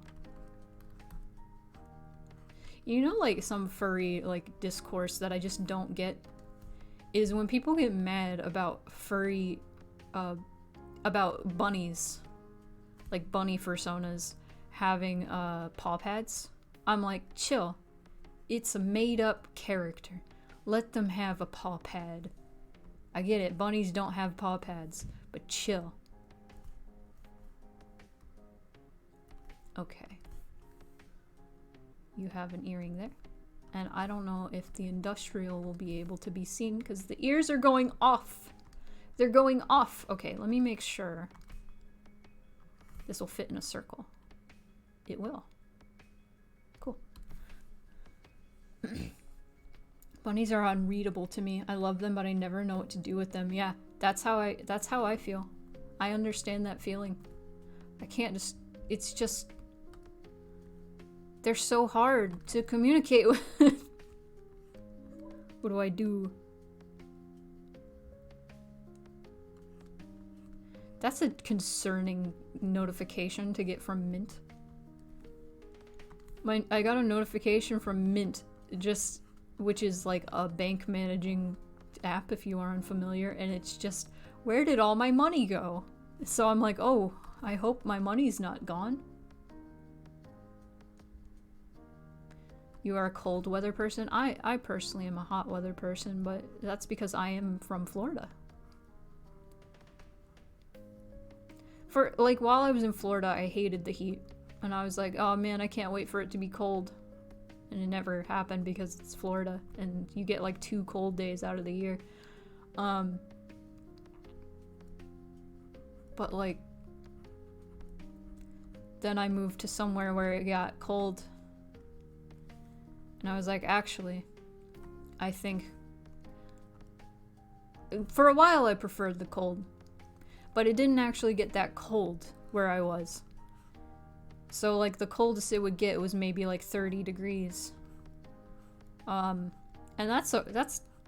You know, like, some furry, like, discourse that I just don't get is when people get mad about furry, about bunnies, like bunny personas having, paw pads. I'm like, chill. It's a made-up character. Let them have a paw pad. I get it, bunnies don't have paw pads, but chill. Okay. You have an earring there. And I don't know if the industrial will be able to be seen because the ears are going off. They're going off. Okay, let me make sure this will fit in a circle. It will. Cool. Bunnies are unreadable to me. I love them, but I never know what to do with them. Yeah, that's how I feel. I understand that feeling. I can't just, it's just, they're so hard to communicate with. What do I do? That's a concerning notification to get from Mint. I got a notification from Mint, which is like a bank managing app if you are unfamiliar, and it's just, where did all my money go? So I'm like, oh, I hope my money's not gone. You are a cold weather person? I personally am a hot weather person, but that's because I am from Florida. For, like, while I was in Florida, I hated the heat. And I was like, oh man, I can't wait for it to be cold. And it never happened because it's Florida, and you get like 2 cold days out of the year. But like, then I moved to somewhere where it got cold. And I was like, actually, I think... For a while I preferred the cold. But it didn't actually get that cold where I was. So like the coldest it would get was maybe like 30 degrees. And that's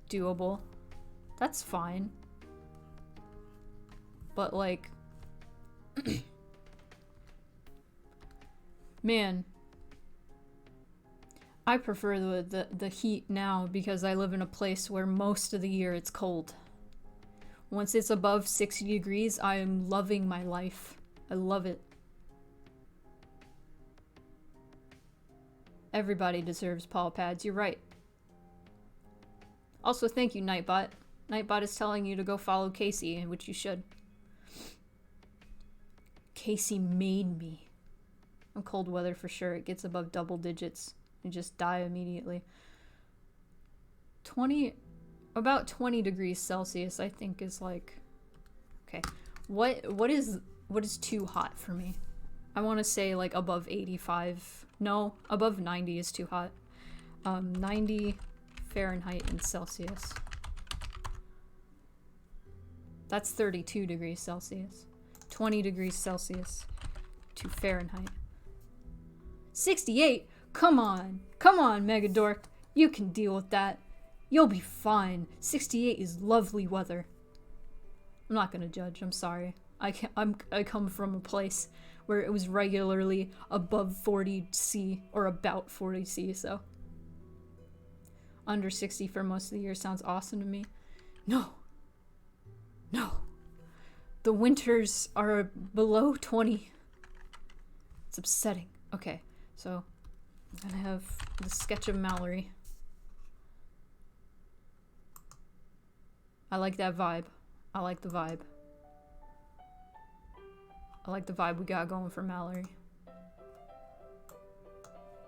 doable. That's fine. But like... Man... I prefer the heat now because I live in a place where most of the year it's cold. Once it's above 60 degrees, I am loving my life. I love it. Everybody deserves paw pads, you're right. Also, thank you, Nightbot. Nightbot is telling you to go follow Casey, which you should. Casey made me. I'm cold weather for sure. It gets above double digits. You just die immediately. About 20 degrees Celsius, I think is like, okay. What is too hot for me? I want to say like above 85. No, above 90 is too hot. 90 Fahrenheit and Celsius. That's 32 degrees Celsius. 20 degrees Celsius to Fahrenheit. 68? Come on, Megadork. You can deal with that. You'll be fine. 68 is lovely weather. I'm not gonna judge, I'm sorry. I come from a place where it was regularly above 40 C or about 40 C, so. Under 60 for most of the year sounds awesome to me. No. The winters are below 20. It's upsetting. Okay, so I'm gonna have the sketch of Mallory. I like that vibe. I like the vibe. I like the vibe we got going for Mallory.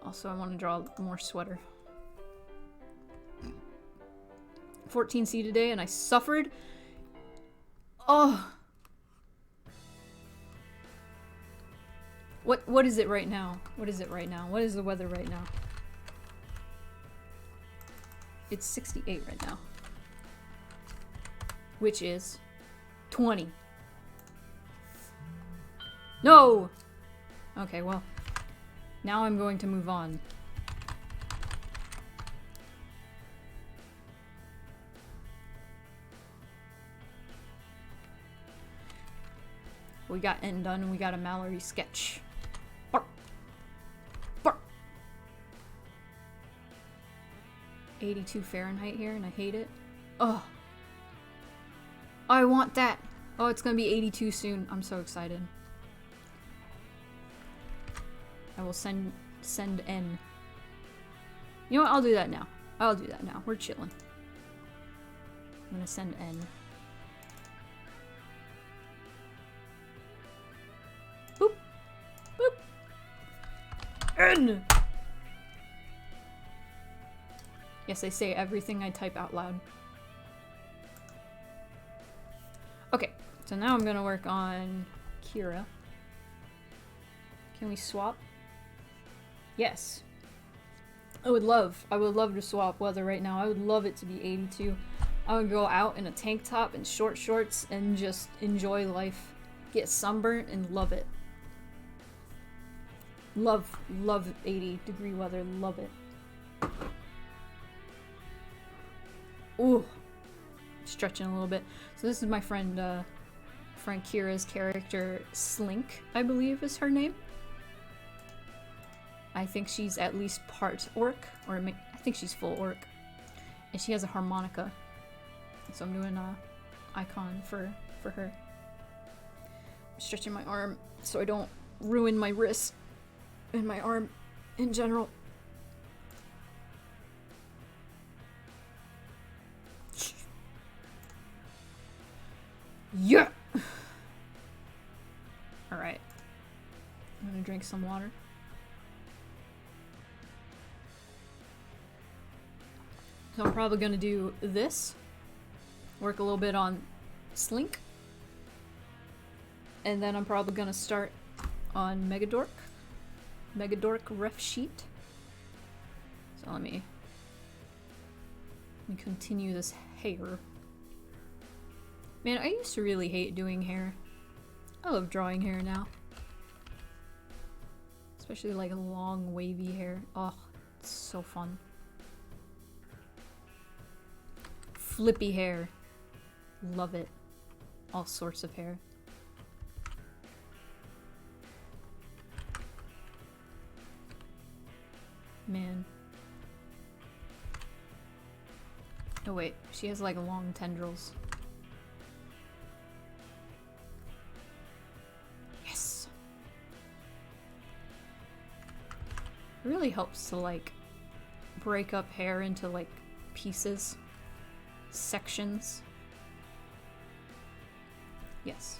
Also, I want to draw more sweater. 14C today, and I suffered. Oh. What is it right now? What is it right now? What is the weather right now? It's 68 right now. Which is 20. No! Okay, well, now I'm going to move on. We got N done, and we got a Mallory sketch. Bark. Bark. 82 Fahrenheit here, and I hate it. Ugh. I want that. Oh, it's gonna be 82 soon. I'm so excited. I will send N. You know what? I'll do that now. We're chilling. I'm gonna send N. Boop. Boop. N! Yes, I say everything I type out loud. Okay, so now I'm gonna work on Kira. Can we swap? Yes. I would love to swap weather right now. I would love it to be 82. I would go out in a tank top and short shorts and just enjoy life. Get sunburnt and love it. Love 80 degree weather, love it. Ooh. Stretching a little bit. So this is my friend Kira's character, Slink, I believe is her name. I think she's at least part orc, or I think she's full orc. And she has a harmonica. So I'm doing a icon for her. I'm stretching my arm so I don't ruin my wrist and my arm in general. Yeah! Alright. I'm gonna drink some water. So I'm probably gonna do this. Work a little bit on Slink. And then I'm probably gonna start on Megadork. Megadork ref sheet. So let me continue this hair. Man, I used to really hate doing hair. I love drawing hair now. Especially like long wavy hair. Oh, it's so fun. Flippy hair. Love it. All sorts of hair. Man. Oh wait, she has like long tendrils. Yes! It really helps to like break up hair into like pieces, sections. Yes.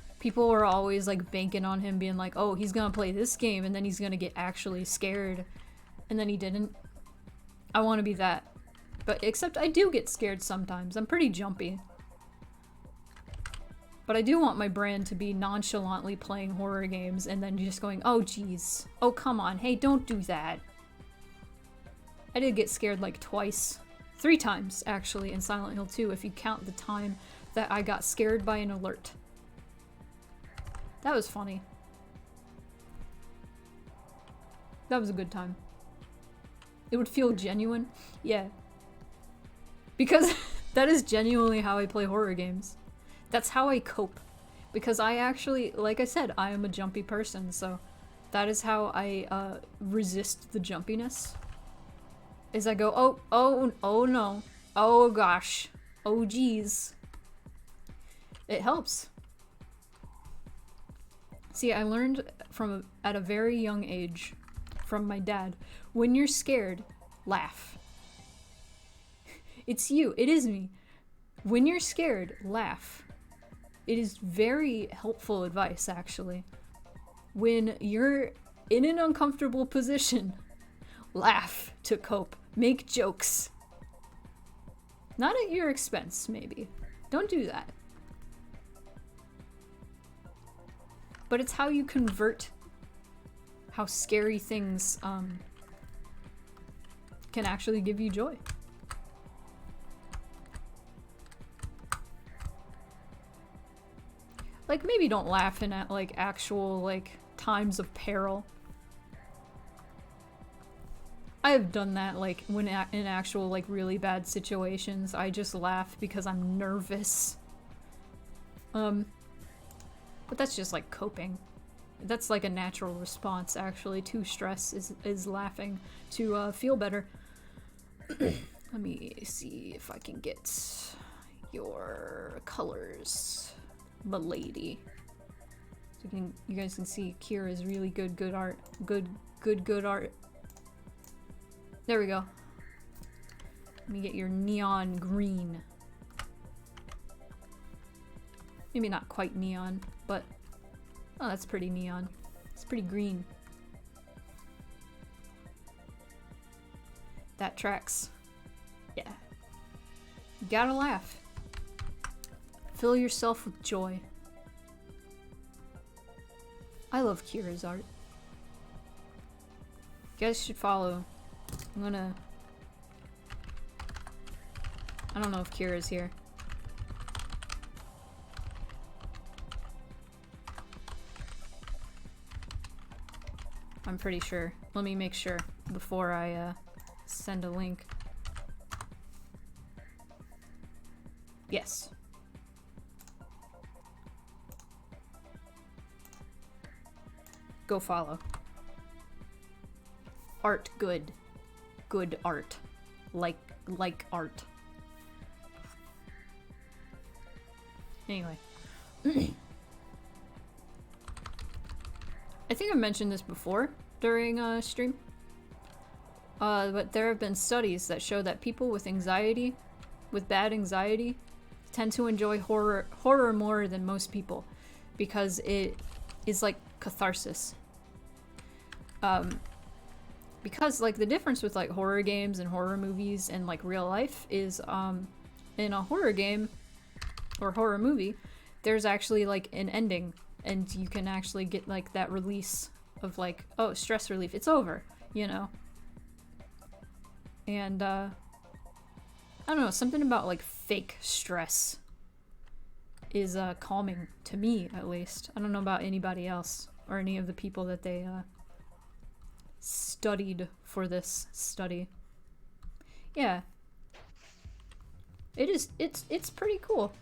People were always like banking on him being like, oh, he's gonna play this game and then he's gonna get actually scared. And then he didn't. I want to be that. But except I do get scared sometimes. I'm pretty jumpy. But I do want my brand to be nonchalantly playing horror games and then just going, oh geez. Oh come on, hey, don't do that. I did get scared like twice. 3 times, actually, in Silent Hill 2, if you count the time that I got scared by an alert. That was funny. That was a good time. It would feel genuine. Yeah. Because that is genuinely how I play horror games. That's how I cope. Because I actually, like I said, I am a jumpy person, so that is how I resist the jumpiness. Is I go, oh no, oh gosh, oh geez. It helps. See, I learned at a very young age from my dad, when you're scared, laugh. It's you, it is me. When you're scared, laugh. It is very helpful advice, actually. When you're in an uncomfortable position, laugh to cope. Make jokes. Not at your expense, maybe. Don't do that. But it's how you convert how scary things can actually give you joy. Like, maybe don't laugh in at like actual like times of peril. I have done that like when in actual like really bad situations. I just laugh because I'm nervous. But that's just like coping. That's like a natural response actually to stress is laughing to feel better. Let me see if I can get your colors, milady. So you guys can see Kira's really good art. Good art. There we go. Let me get your neon green. Maybe not quite neon, but oh, that's pretty neon. It's pretty green. That tracks. Yeah. You gotta laugh. Fill yourself with joy. I love Kira's art. You guys should follow. I'm gonna... I don't know if Kira's here. I'm pretty sure. Let me make sure before I send a link. Yes. Go follow. Art good. Good art. Like art. Anyway. I think I mentioned this before during stream. But there have been studies that show that people with anxiety, with bad anxiety, tend to enjoy horror more than most people because it is like catharsis. Because like the difference with like horror games and horror movies and like real life is in a horror game or horror movie, there's actually like an ending and you can actually get like that release of like, oh, stress relief, it's over, you know? And I don't know, something about like fake stress is calming to me, at least. I don't know about anybody else or any of the people that they studied for this study. Yeah. It's pretty cool.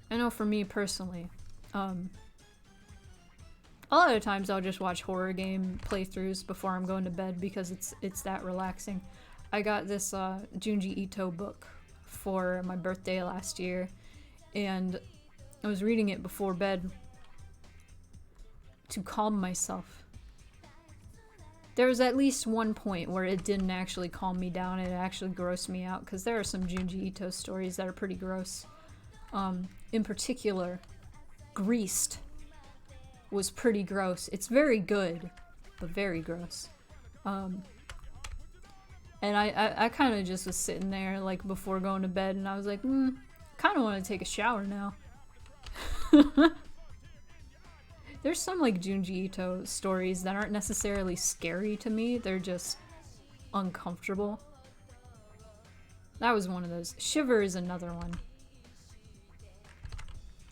I know for me personally, a lot of times I'll just watch horror game playthroughs before I'm going to bed because it's that relaxing. I got this Junji Ito book for my birthday last year, and I was reading it before bed to calm myself. There was at least one point where it didn't actually calm me down, it actually grossed me out, because there are some Junji Ito stories that are pretty gross. in particular, Greased was pretty gross. It's very good, but very gross. And I kind of just was sitting there, like, before going to bed, and I was like, kind of want to take a shower now. There's some, like, Junji Ito stories that aren't necessarily scary to me, they're just uncomfortable. That was one of those. Shiver is another one.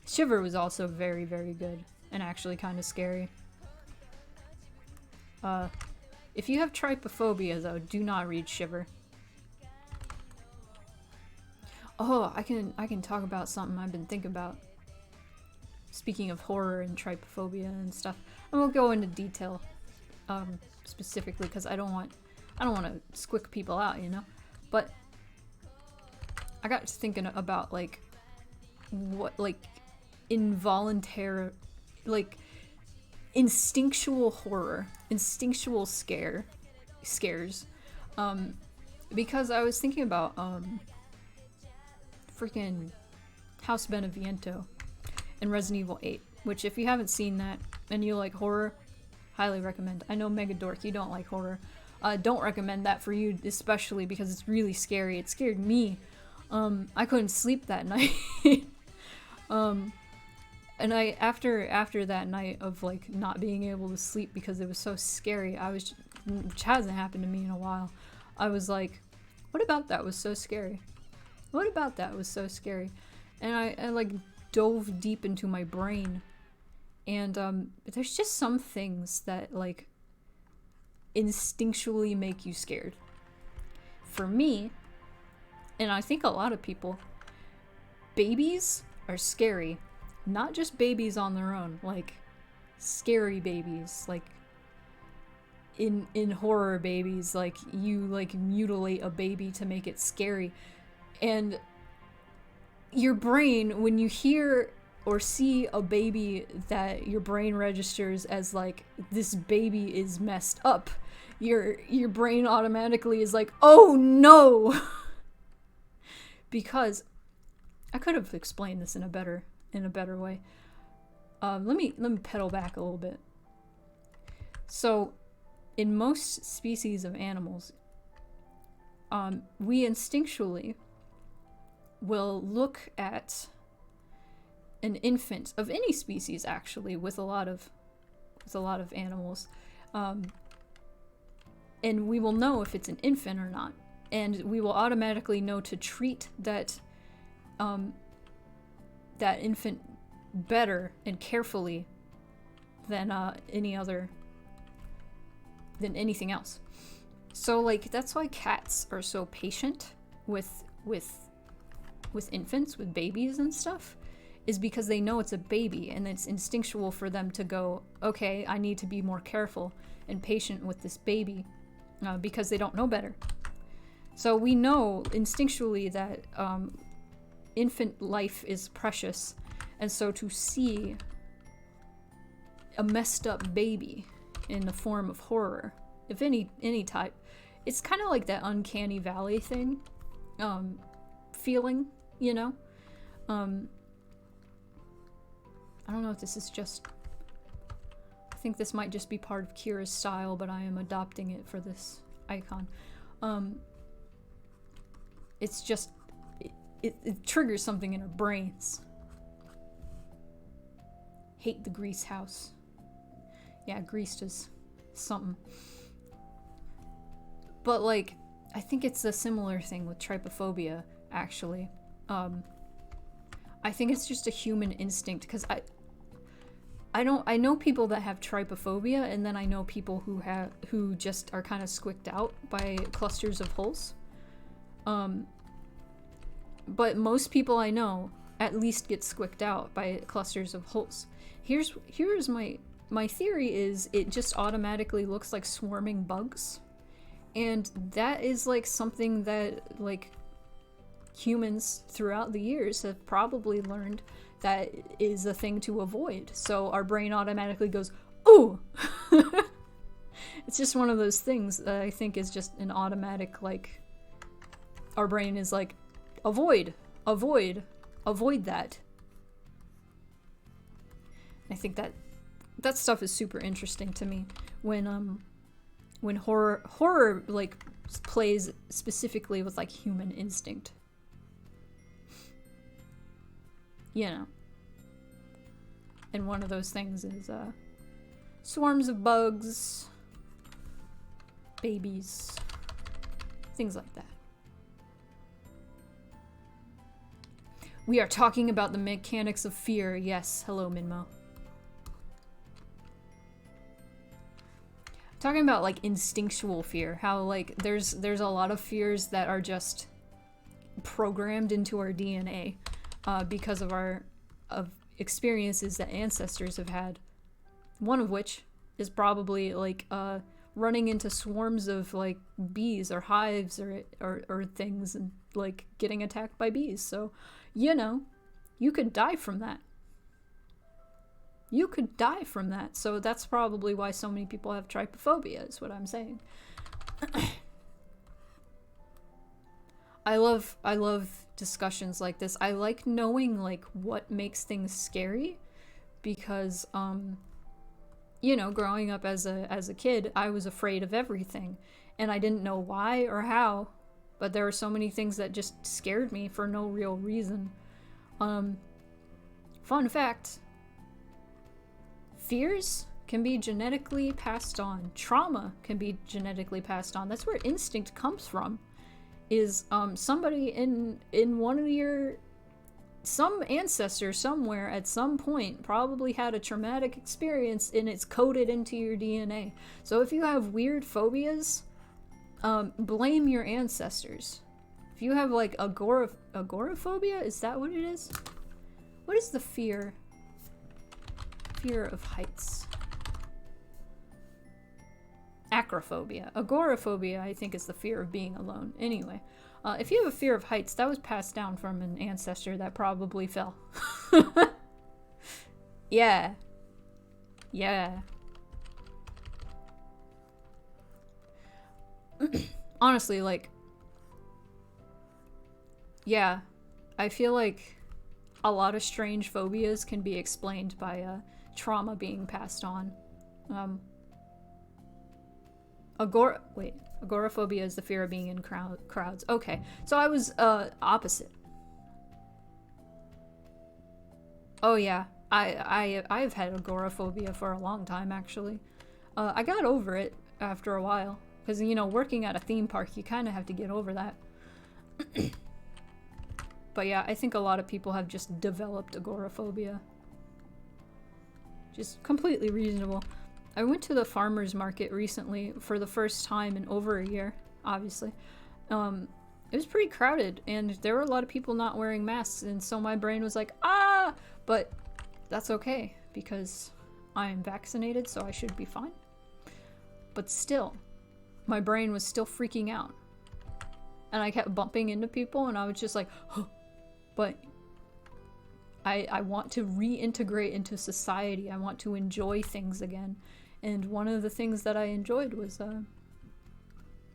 Shiver was also very, very good, and actually kind of scary. If you have trypophobia, though, do not read Shiver. Oh, I can talk about something I've been thinking about. Speaking of horror and trypophobia and stuff, I won't go into detail, specifically, because I don't want to squick people out, you know. But I got to thinking about, like, what, like, involuntary, like, instinctual horror, instinctual scares, because I was thinking about, freaking House Beneviento and Resident Evil 8, which, if you haven't seen that and you like horror, highly recommend. I know Mega Dork, you don't like horror. Don't recommend that for you, especially because it's really scary. It scared me. I couldn't sleep that night. And after that night of, like, not being able to sleep because it was so scary, which hasn't happened to me in a while, I was like, what about that was so scary? What about that was so scary? And I like, dove deep into my brain, and there's just some things that, like, instinctually make you scared. For me, and I think a lot of people, babies are scary. Not just babies on their own, like, scary babies, like, in horror babies, like, you, like, mutilate a baby to make it scary. And your brain, when you hear or see a baby that your brain registers as, like, this baby is messed up, your brain automatically is like, oh no! Because I could have explained this in a better way. Let me pedal back a little bit. So, in most species of animals, we instinctually will look at an infant of any species, actually, with a lot of animals, and we will know if it's an infant or not, and we will automatically know to treat that infant better and carefully than anything else. So, like, that's why cats are so patient with infants, with babies and stuff, is because they know it's a baby, and it's instinctual for them to go, okay, I need to be more careful and patient with this baby, because they don't know better. So we know instinctually that infant life is precious, and so to see a messed up baby in the form of horror, if any type, it's kind of like that uncanny valley thing, feeling, you know? I don't know if this is just, I think this might just be part of Kira's style, but I am adopting it for this icon. It's just, it triggers something in our brains. Hate the Grease house. Yeah, Greased is something. But, like, I think it's a similar thing with trypophobia, actually. I think it's just a human instinct, because I know people that have trypophobia, and then I know people who just are kind of squicked out by clusters of holes. But most people I know at least get squicked out by clusters of holes. Here's my theory is it just automatically looks like swarming bugs. And that is, like, something that, like, humans throughout the years have probably learned that is a thing to avoid. So our brain automatically goes, ooh! It's just one of those things that I think is just an automatic, like, our brain is like, avoid, avoid, avoid that. I think that stuff is super interesting to me when horror like plays specifically with like human instinct. You know. And one of those things is swarms of bugs, babies, things like that. We are talking about the mechanics of fear. Yes, hello Minmo. Talking about like instinctual fear, how like there's a lot of fears that are just programmed into our DNA because of experiences that ancestors have had. One of which is probably like running into swarms of like bees or hives or things and like getting attacked by bees. So, you know, you could die from that. You could die from that. So that's probably why so many people have trypophobia, is what I'm saying. I love discussions like this. I like knowing like what makes things scary because you know, growing up as a kid, I was afraid of everything and I didn't know why or how, but there were so many things that just scared me for no real reason. Fun fact, fears can be genetically passed on. Trauma can be genetically passed on. That's where instinct comes from. Is somebody in one of some ancestor somewhere at some point probably had a traumatic experience and it's coded into your DNA. So if you have weird phobias, blame your ancestors. If you have like agoraphobia, is that what it is? What is the fear? Fear of heights. Acrophobia. Agoraphobia, I think, is the fear of being alone. Anyway, if you have a fear of heights, that was passed down from an ancestor that probably fell. Yeah. Yeah. Honestly, like, yeah, I feel like a lot of strange phobias can be explained by trauma being passed on. Agoraphobia is the fear of being in crowds. Okay, so I was opposite. Oh yeah, I've had agoraphobia for a long time actually. I got over it after a while because you know, working at a theme park, you kind of have to get over that. But yeah, I think a lot of people have just developed agoraphobia. Just completely reasonable. I went to the farmer's market recently for the first time in over a year, obviously. It was pretty crowded, and there were a lot of people not wearing masks, and so my brain was like, ah! But that's okay, because I'm vaccinated, so I should be fine. But still, my brain was still freaking out. And I kept bumping into people, and I was just like, huh. But I want to reintegrate into society. I want to enjoy things again. And one of the things that I enjoyed was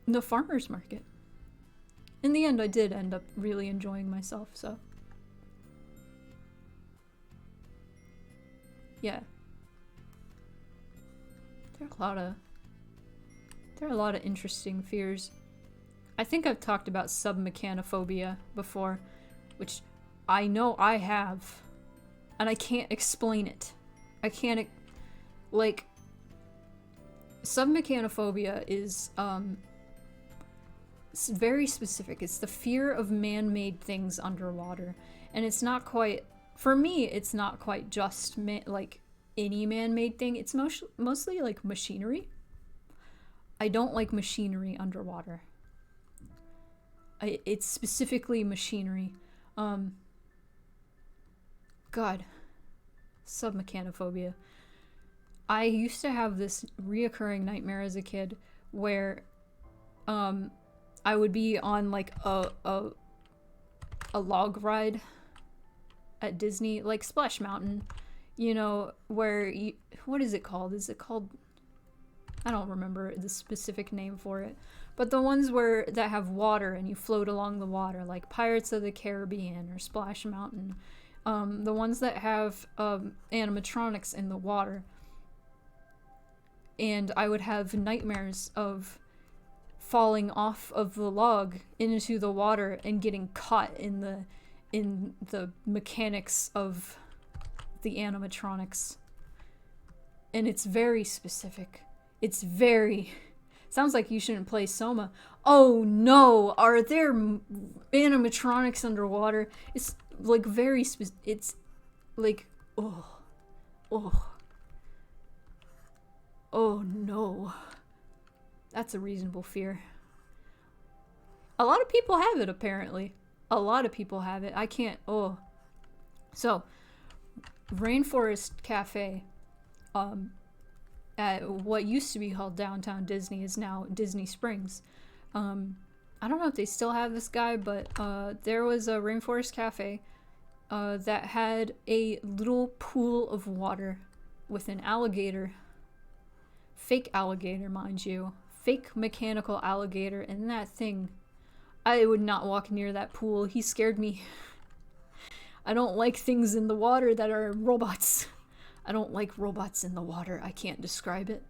the farmer's market. In the end, I did end up really enjoying myself, so. Yeah. There are a lot of interesting fears. I think I've talked about submechanophobia before, which I know I have, and I can't explain it. I can't, like, submechanophobia is, it's very specific. It's the fear of man-made things underwater, and it's not quite, for me, it's not quite just, like, any man-made thing. It's mostly, like, machinery. I don't like machinery underwater. It's specifically machinery. God. Submechanophobia. I used to have this reoccurring nightmare as a kid where I would be on like a log ride at Disney, like Splash Mountain, you know, where what is it called? Is it called, I don't remember the specific name for it, But the ones where that have water and you float along the water, like Pirates of the Caribbean or Splash Mountain, the ones that have animatronics in the water, and I would have nightmares of falling off of the log into the water and getting caught in the mechanics of the animatronics. And it's very specific. It's very... Sounds like you shouldn't play Soma. Oh no! Are there animatronics underwater? It's like very it's like... Oh. Oh no. That's a reasonable fear. A lot of people have it, apparently. A lot of people have it. I can't... Oh. So, Rainforest Cafe, at what used to be called Downtown Disney is now Disney Springs. I don't know if they still have this guy, but there was a Rainforest Cafe that had a little pool of water with an alligator. Fake alligator, mind you. Fake mechanical alligator, and that thing... I would not walk near that pool. He scared me. I don't like things in the water that are robots. I don't like robots in the water. I can't describe it.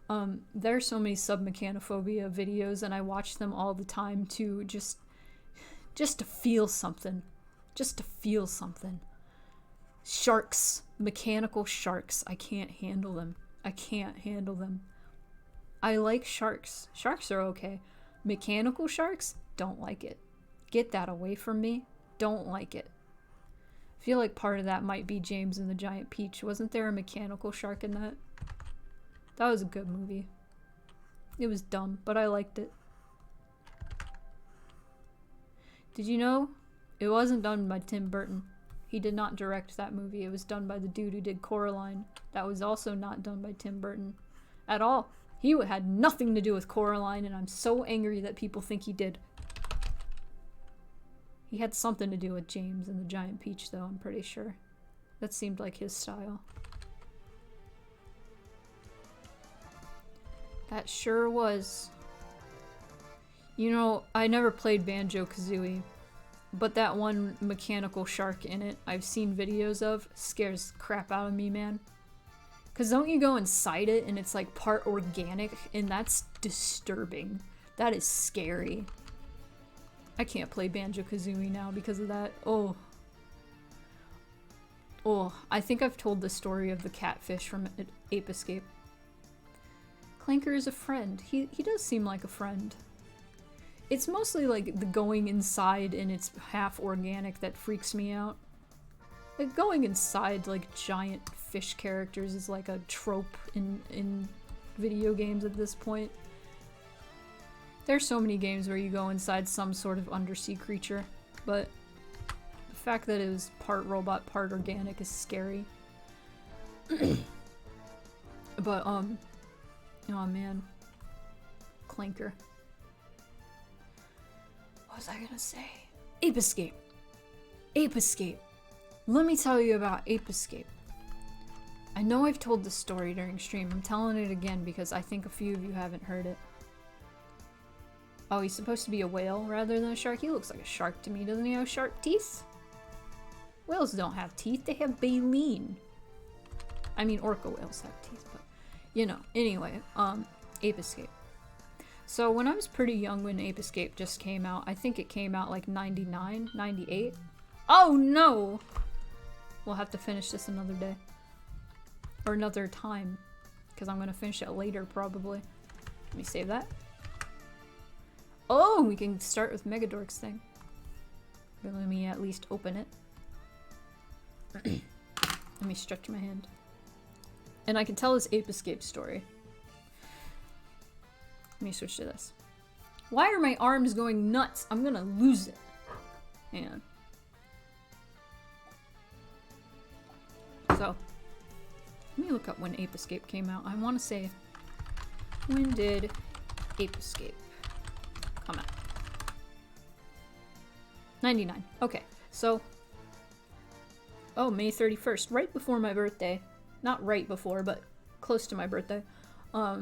There are so many submechanophobia videos, and I watch them all the time to just to feel something. Just to feel something. Sharks. Mechanical sharks. I can't handle them. I can't handle them. I like sharks. Sharks are okay. Mechanical sharks? Don't like it. Get that away from me. Don't like it. I feel like part of that might be James and the Giant Peach. Wasn't there a mechanical shark in that? That was a good movie. It was dumb, but I liked it. Did you know it wasn't done by Tim Burton? He did not direct that movie. It was done by the dude who did Coraline. That was also not done by Tim Burton at all. He had nothing to do with Coraline, and I'm so angry that people think he did. He had something to do with James and the Giant Peach, though, I'm pretty sure. That seemed like his style. That sure was. You know, I never played Banjo-Kazooie, but that one mechanical shark in it I've seen videos of scares the crap out of me, man. Because don't you go inside it and it's like part organic, and that's disturbing. That is scary. I can't play Banjo-Kazooie now because of that. Oh. Oh, I think I've told the story of the catfish from Ape Escape. Clanker is a friend. He does seem like a friend. It's mostly like the going inside and it's half organic that freaks me out. Like going inside like giant fish characters is like a trope in video games at this point. There's so many games where you go inside some sort of undersea creature, but the fact that it was part robot, part organic is scary. But, oh man. Clanker. What was I gonna say? Ape Escape! Ape Escape! Let me tell you about Ape Escape. I know I've told this story during stream. I'm telling it again because I think a few of you haven't heard it. Oh, he's supposed to be a whale rather than a shark? He looks like a shark to me. Doesn't he have shark teeth? Whales don't have teeth. They have baleen. I mean, orca whales have teeth, but... You know. Anyway, Ape Escape. So, when I was pretty young when Ape Escape just came out, I think it came out like 99, 98. Oh, no! We'll have to finish this another day. Or another time. Because I'm going to finish it later, probably. Let me save that. Oh, we can start with Megadork's thing. But let me at least open it. Let me stretch my hand. And I can tell this Ape Escape story. Let me switch to this. Why are my arms going nuts? I'm gonna lose it. Hang on. So, let me look up when Ape Escape came out. I want to say, when did Ape Escape come out? 99. Okay, so, oh, May 31st, right before my birthday. Not right before, but close to my birthday.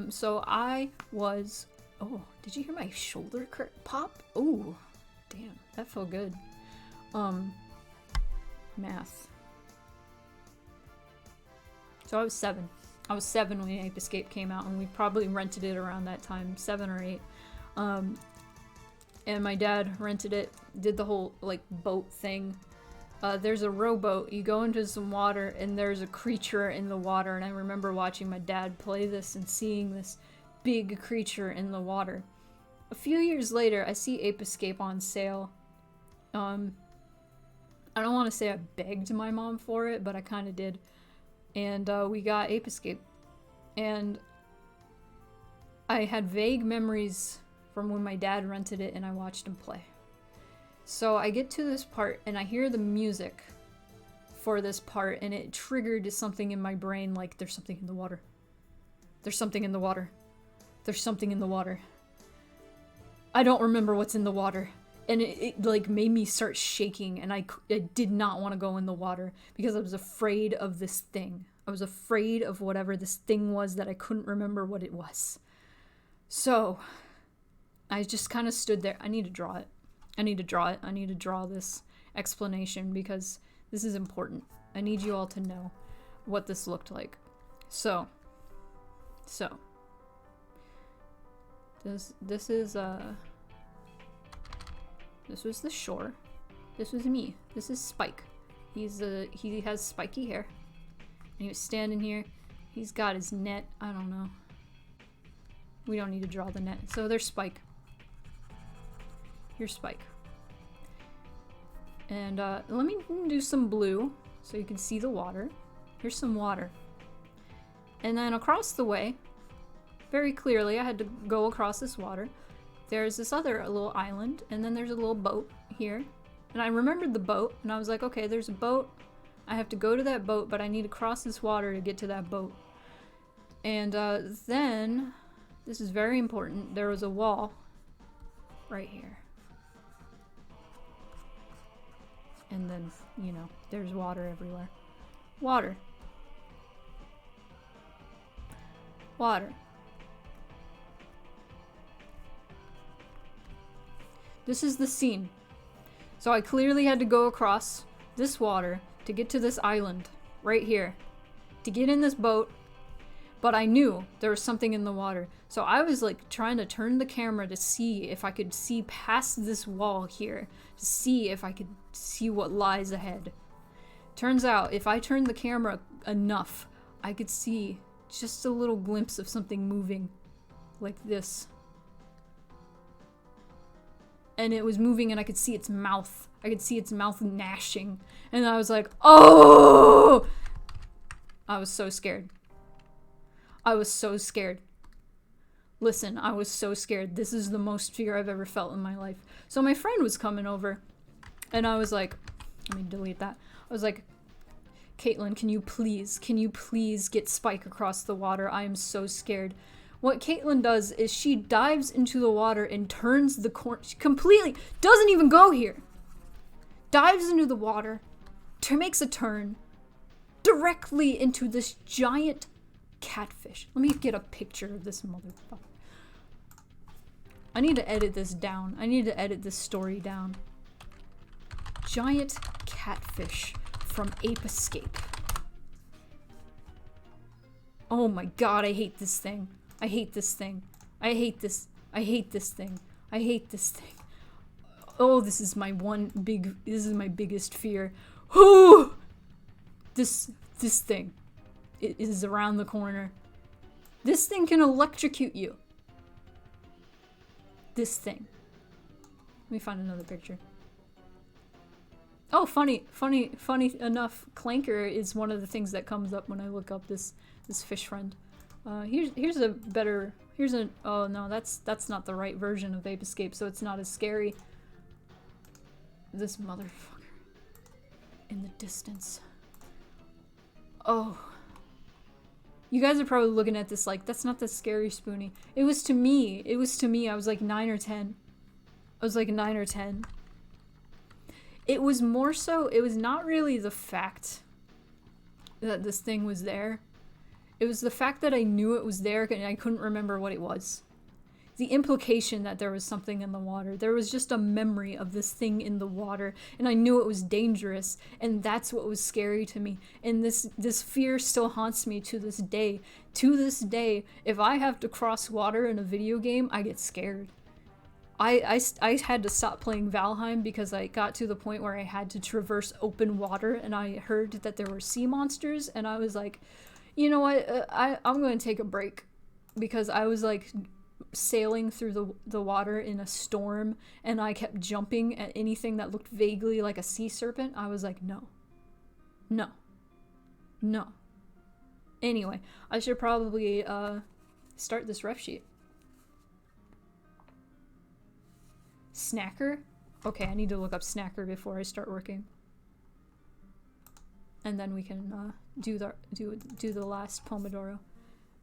So I was Oh, did you hear my shoulder pop? Oh, damn, that felt good. Math. So I was 7. I was 7 when Ape Escape came out, and we probably rented it around that time, 7 or 8. And my dad rented it, did the whole, like, boat thing. There's a rowboat, you go into some water, and there's a creature in the water, and I remember watching my dad play this and seeing this big creature in the water. A few years later, I see Ape Escape on sale. I don't want to say I begged my mom for it, but I kind of did. And we got Ape Escape. And I had vague memories from when my dad rented it and I watched him play. So I get to this part and I hear the music for this part, and it triggered something in my brain, like, there's something in the water. There's something in the water. There's something in the water. I don't remember what's in the water. And it like made me start shaking, and I did not want to go in the water because I was afraid of this thing. I was afraid of whatever this thing was that I couldn't remember what it was. So I just kind of stood there. I need to draw it. I need to draw it. I need to draw this explanation because this is important. I need you all to know what this looked like. So this was the shore. This was me. This is Spike. He has spiky hair. And he was standing here. He's got his net. I don't know. We don't need to draw the net. So there's Spike. Here's Spike. And let me do some blue so you can see the water. Here's some water. And then across the way, very clearly, I had to go across this water. There's this other little island, and then there's a little boat here. And I remembered the boat, and I was like, okay, there's a boat. I have to go to that boat, but I need to cross this water to get to that boat. And then, this is very important, there was a wall right here. And then, you know, there's water everywhere. Water. Water. This is the scene. So I clearly had to go across this water to get to this island right here, to get in this boat, but I knew there was something in the water. So I was like trying to turn the camera to see if I could see past this wall here, to see if I could see what lies ahead. Turns out if I turned the camera enough, I could see just a little glimpse of something moving like this. And it was moving, and I could see its mouth. I could see its mouth gnashing. And I was like, oh! I was so scared. I was so scared. Listen, I was so scared. This is the most fear I've ever felt in my life. So my friend was coming over, and I was like, let me delete that. I was like, Caitlin, can you please get Spike across the water? I am so scared. What Caitlin does is she dives into the water and turns the corner. She completely doesn't even go here. Dives into the water, makes a turn directly into this giant catfish. Let me get a picture of this motherfucker. I need to edit this down. I need to edit this story down. Giant catfish from Ape Escape. Oh my god, I hate this thing. I hate this thing. I hate this. I hate this thing. I hate this thing. Oh, this is my biggest fear. Ooh! This thing. It is around the corner. This thing can electrocute you. This thing. Let me find another picture. Oh, funny enough, Clanker is one of the things that comes up when I look up this fish friend. Here's a better, oh no, that's not the right version of Ape Escape, so it's not as scary. This motherfucker in the distance. Oh. You guys are probably looking at this like, that's not the scary Spoonie. It was to me, I was like 9 or 10. I was like 9 or 10. It was more so, it was not really the fact that this thing was there. It was the fact that I knew it was there and I couldn't remember what it was. the implication that there was something in the water. There was just a memory of this thing in the water, and I knew it was dangerous, and that's what was scary to me. And this fear still haunts me to this day. To this day, if I have to cross water in a video game, I get scared. I had to stop playing Valheim because I got to the point where I had to traverse open water, and I heard that there were sea monsters, and I was like, you know what, I'm going to take a break, because I was like sailing through the water in a storm, and I kept jumping at anything that looked vaguely like a sea serpent. I was like, no. Anyway, I should probably start this ref sheet. Snacker? Okay, I need to look up Snacker before I start working. And then we can do the last Pomodoro.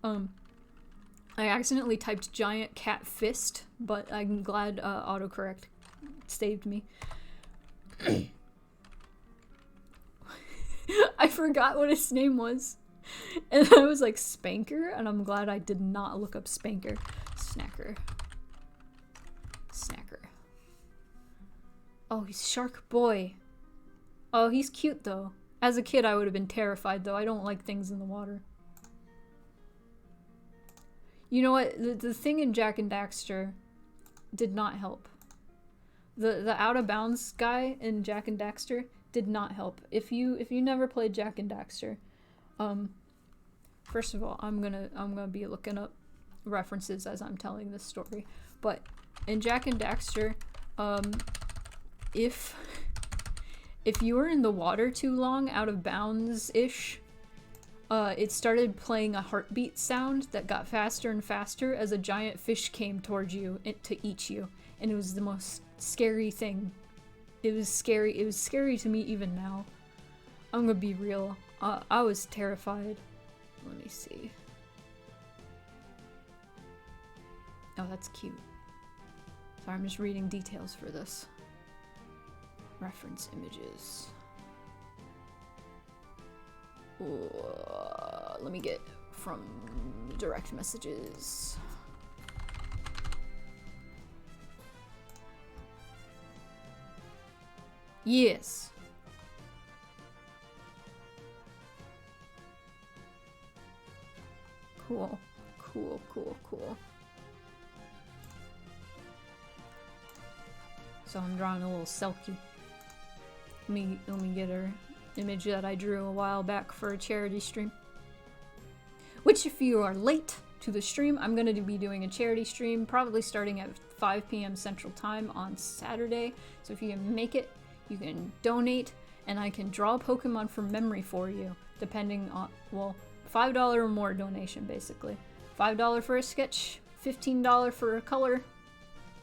I accidentally typed giant cat fist, but I'm glad autocorrect saved me. I forgot what his name was. And I was like, Spanker? And I'm glad I did not look up Spanker. Snacker. Oh, he's Shark Boy. Oh, he's cute though. As a kid, I would have been terrified though. I don't like things in the water. You know what? The thing in Jak and Daxter did not help. The out of bounds guy in Jak and Daxter did not help. If you never played Jak and Daxter, first of all, I'm gonna be looking up references as I'm telling this story. But in Jak and Daxter, if you were in the water too long, out of bounds-ish, it started playing a heartbeat sound that got faster and faster as a giant fish came towards you to eat you. And it was the most scary thing. It was scary. It was scary to me even now. I'm gonna be real. I was terrified. Let me see. Oh, that's cute. Sorry, I'm just reading details for this. Reference images. Let me get from direct messages. Yes. Cool. So I'm drawing a little Selkie. Let me get her image that I drew a while back for a charity stream. Which, if you are late to the stream, I'm going to be doing a charity stream, probably starting at 5 p.m. Central Time on Saturday. So if you can make it, you can donate, and I can draw Pokemon from memory for you, depending on, well, $5 or more donation, basically. $5 for a sketch, $15 for a color,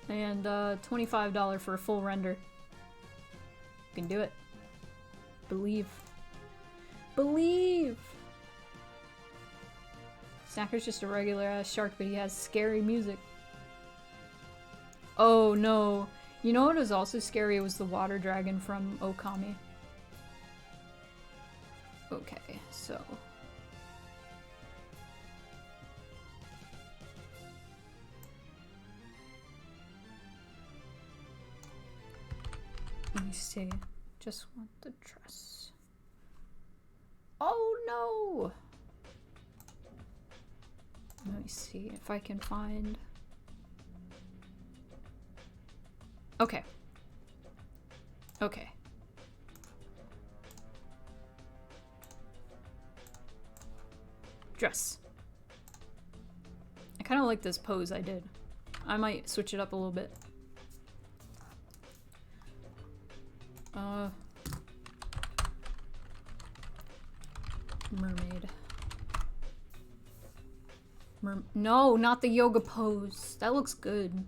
and $25 for a full render. You can do it. Believe. Snacker's just a regular ass shark, but he has scary music. Oh no. You know what was also scary? It was the water dragon from Okami. Okay, so. Let me see. Just want the dress. Oh no! Let me see if I can find. Okay. Dress. I kind of like this pose I did. I might switch it up a little bit. Mermaid. No, not the yoga pose. That looks good.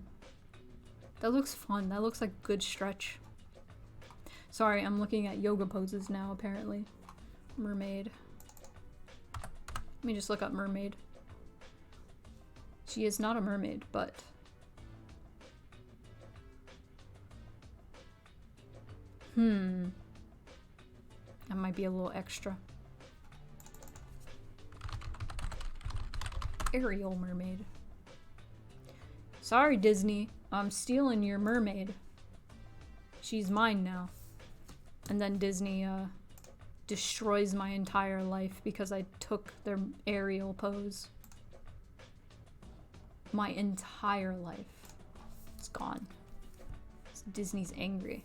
That looks fun. That looks like good stretch. Sorry, I'm looking at yoga poses now, apparently. Mermaid. Let me just look up mermaid. She is not a mermaid, but... That might be a little extra. Aerial mermaid. Sorry, Disney. I'm stealing your mermaid. She's mine now. And then Disney, destroys my entire life because I took their aerial pose. My entire life. It's gone. Disney's angry.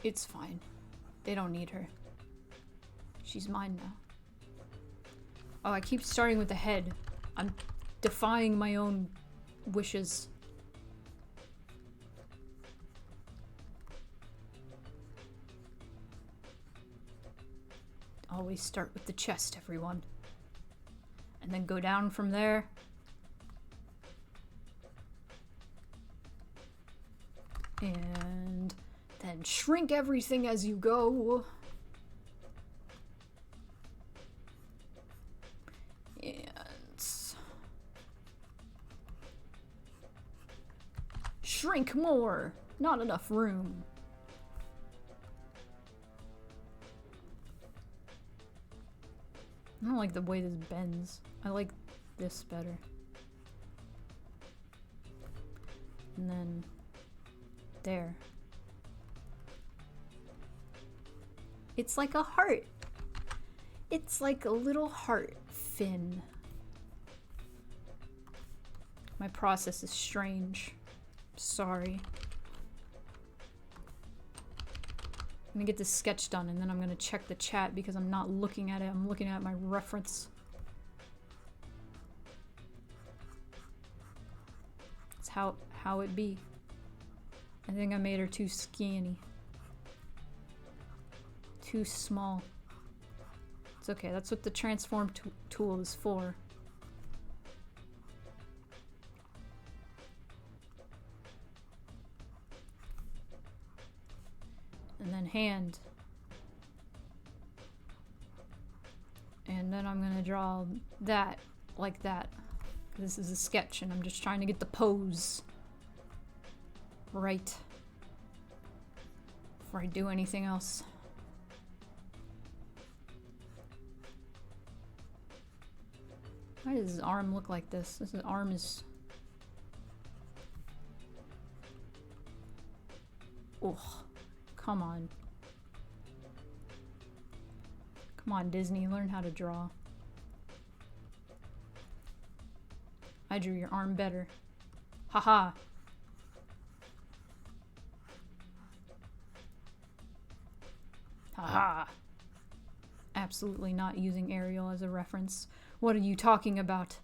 It's fine. They don't need her. She's mine now. Oh, I keep starting with the head. I'm defying my own wishes. Always start with the chest, everyone. And then go down from there. And then shrink everything as you go. And shrink more. Not enough room. I don't like the way this bends. I like this better. And then there. It's like a heart. It's like a little heart fin. My process is strange. Sorry. I'm gonna get this sketch done and then I'm gonna check the chat because I'm not looking at it. I'm looking at my reference. It's how it be. I think I made her too skinny. Too small. It's okay, that's what the transform tool is for. And then hand. And then I'm gonna draw that, like that. This is a sketch and I'm just trying to get the pose right before I do anything else. Why does his arm look like this? His arm is... Ugh. Come on. Come on, Disney, learn how to draw. I drew your arm better. Haha. Haha. Absolutely not using Ariel as a reference. What are you talking about?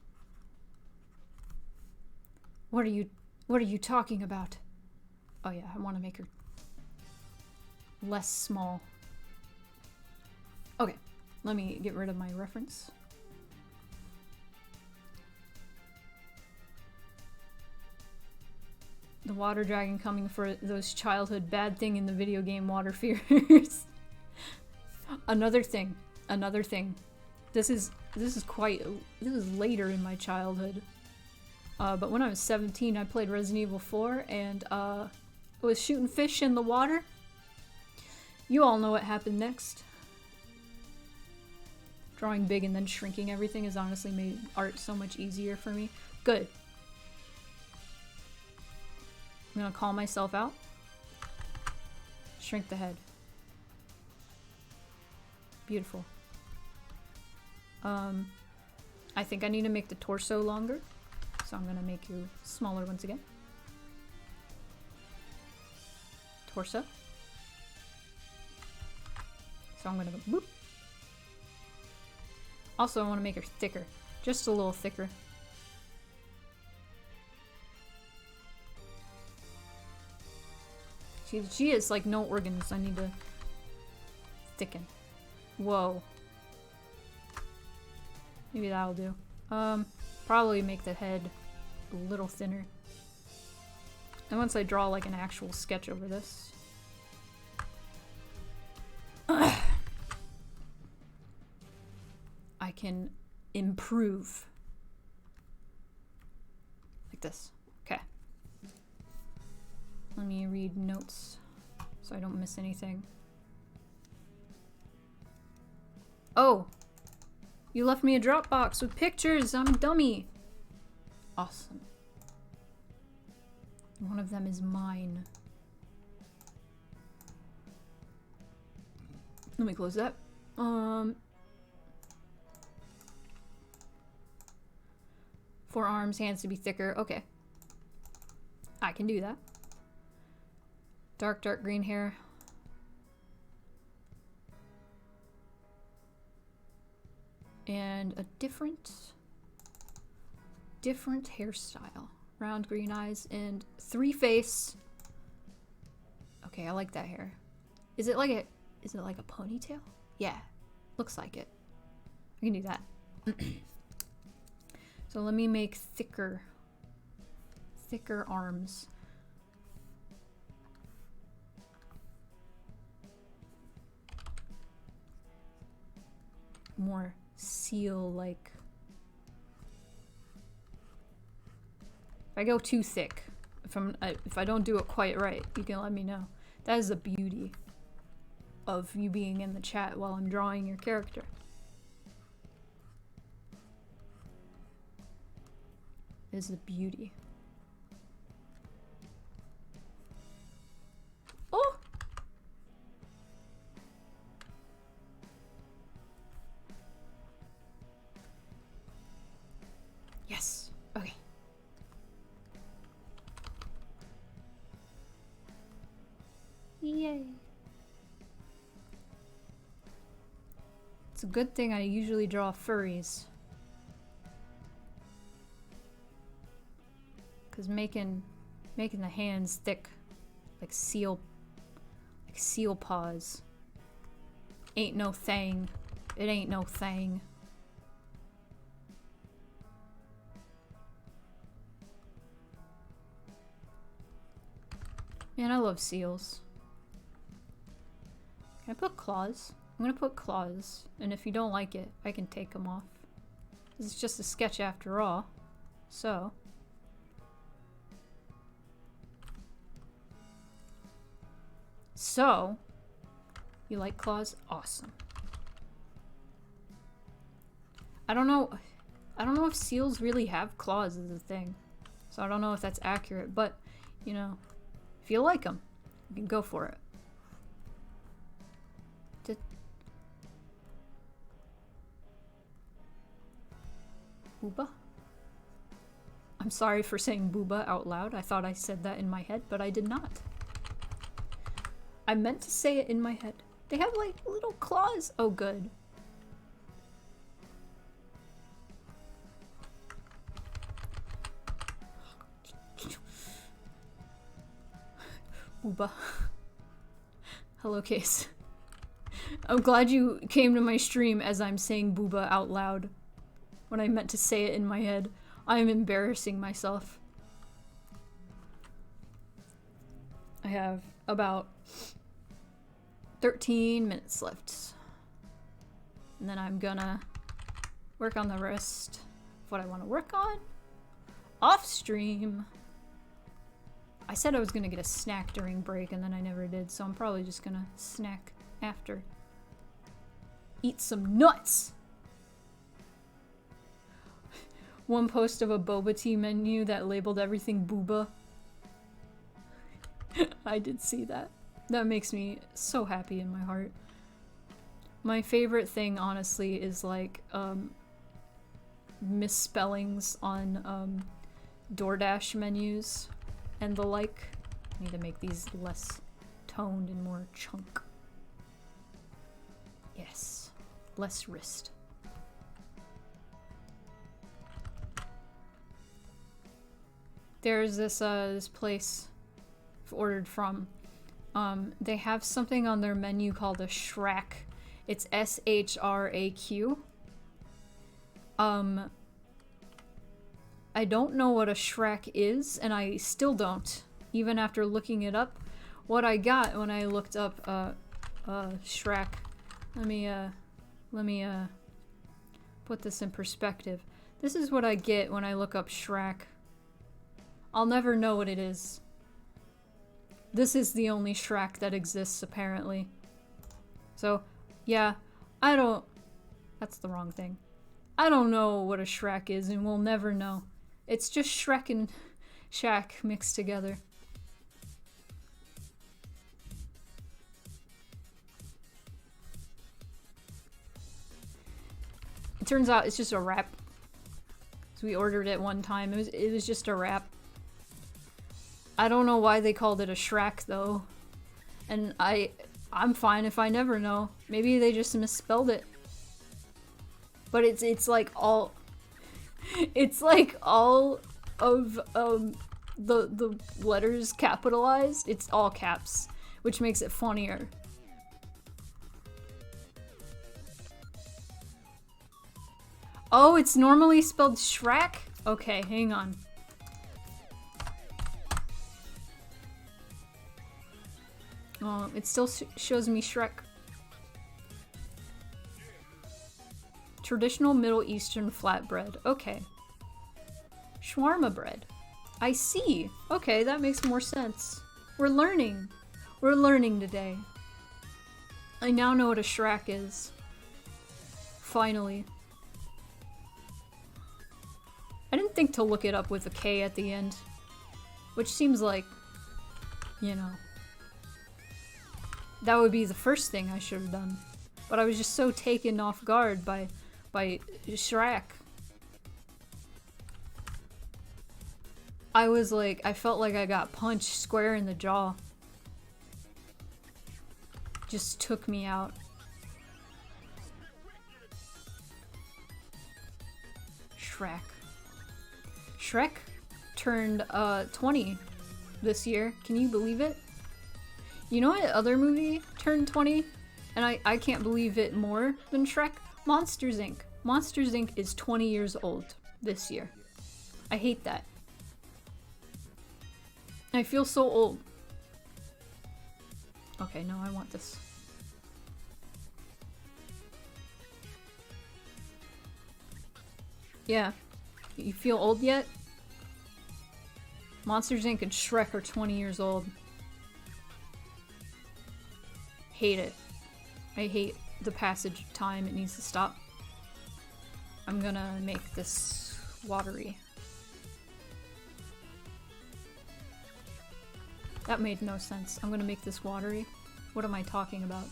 What are you talking about? Oh yeah, I want to make her less small. Okay, let me get rid of my reference. The water dragon coming for those childhood bad thing in the video game water fears. Another thing. This is later in my childhood. But when I was 17, I played Resident Evil 4 and was shooting fish in the water. You all know what happened next. Drawing big and then shrinking everything has honestly made art so much easier for me. Good. I'm gonna call myself out. Shrink the head. Beautiful. I think I need to make the torso longer. So I'm gonna make you smaller once again. Torso. So I'm gonna go boop. Also, I want to make her thicker. Just a little thicker. She has like no organs. I need to thicken. Whoa. Maybe that'll do. Probably make the head a little thinner. And once I draw like an actual sketch over this. I can improve. Like this. Okay. Let me read notes so I don't miss anything. Oh! You left me a Dropbox with pictures. I'm a dummy. Awesome. One of them is mine. Let me close that. Forearms, hands to be thicker. Okay. I can do that. Dark green hair. And a different hairstyle. Round green eyes and 3 face. Okay, I like that hair. Is it like a ponytail? Yeah, looks like it. I can do that. So let me make thicker arms. More seal-like. If I go too thick, if I don't do it quite right, you can let me know. That is the beauty of you being in the chat while I'm drawing your character. Is the beauty. Oh! Yes. Okay. Yay. It's a good thing I usually draw furries. Cause making the hands thick, like seal paws, ain't no thing. It ain't no thing. Man, I love seals. Can I put claws? I'm gonna put claws, and if you don't like it, I can take them off. This is just a sketch after all, so. So, you like claws? Awesome. I don't know if seals really have claws is a thing. So I don't know if that's accurate, but, you know, if you like them, you can go for it. Booba? I'm sorry for saying booba out loud. I thought I said that in my head, but I did not. I meant to say it in my head. They have like little claws. Oh, good. Booba. Hello, Case. I'm glad you came to my stream as I'm saying booba out loud when I meant to say it in my head. I am embarrassing myself. I have about 13 minutes left. And then I'm gonna work on the rest of what I want to work on off stream. I said I was gonna get a snack during break and then I never did, so I'm probably just gonna snack after. Eat some nuts! One post of a boba tea menu that labeled everything booba. I did see that. That makes me so happy in my heart. My favorite thing, honestly, is like misspellings on DoorDash menus and the like. I need to make these less toned and more chunk. Yes, less wrist. There's this this place I've ordered from. They have something on their menu called a Shraq. It's SHRAQ. I don't know what a Shraq is, and I still don't, even after looking it up. What I got when I looked up Shraq. Let me put this in perspective. This is what I get when I look up Shraq. I'll never know what it is. This is the only Shrek that exists, apparently. So, yeah, I don't... That's the wrong thing. I don't know what a Shrek is, and we'll never know. It's just Shrek and Shaq mixed together. It turns out it's just a wrap. So we ordered it one time. It was just a wrap. I don't know why they called it a Shrek though. And I'm fine if I never know. Maybe they just misspelled it. But it's like all it's like all of the letters capitalized. It's all caps, which makes it funnier. Oh, it's normally spelled Shrek? Okay, hang on. Oh, it still shows me Shrek. Traditional Middle Eastern flatbread. Okay. Shawarma bread. I see. Okay, that makes more sense. We're learning. We're learning today. I now know what a Shrek is. Finally. I didn't think to look it up with a K at the end. Which seems like, you know, that would be the first thing I should have done. But I was just so taken off guard by Shrek. I was like, I felt like I got punched square in the jaw. Just took me out. Shrek. Shrek turned 20 this year. Can you believe it? You know what other movie turned 20? And I can't believe it more than Shrek? Monsters, Inc. Monsters, Inc. is 20 years old this year. I hate that. I feel so old. Okay, no, I want this. Yeah. You feel old yet? Monsters, Inc. and Shrek are 20 years old. Hate it. I hate the passage of time. It needs to stop. I'm gonna make this watery. That made no sense. I'm gonna make this watery. What am I talking about?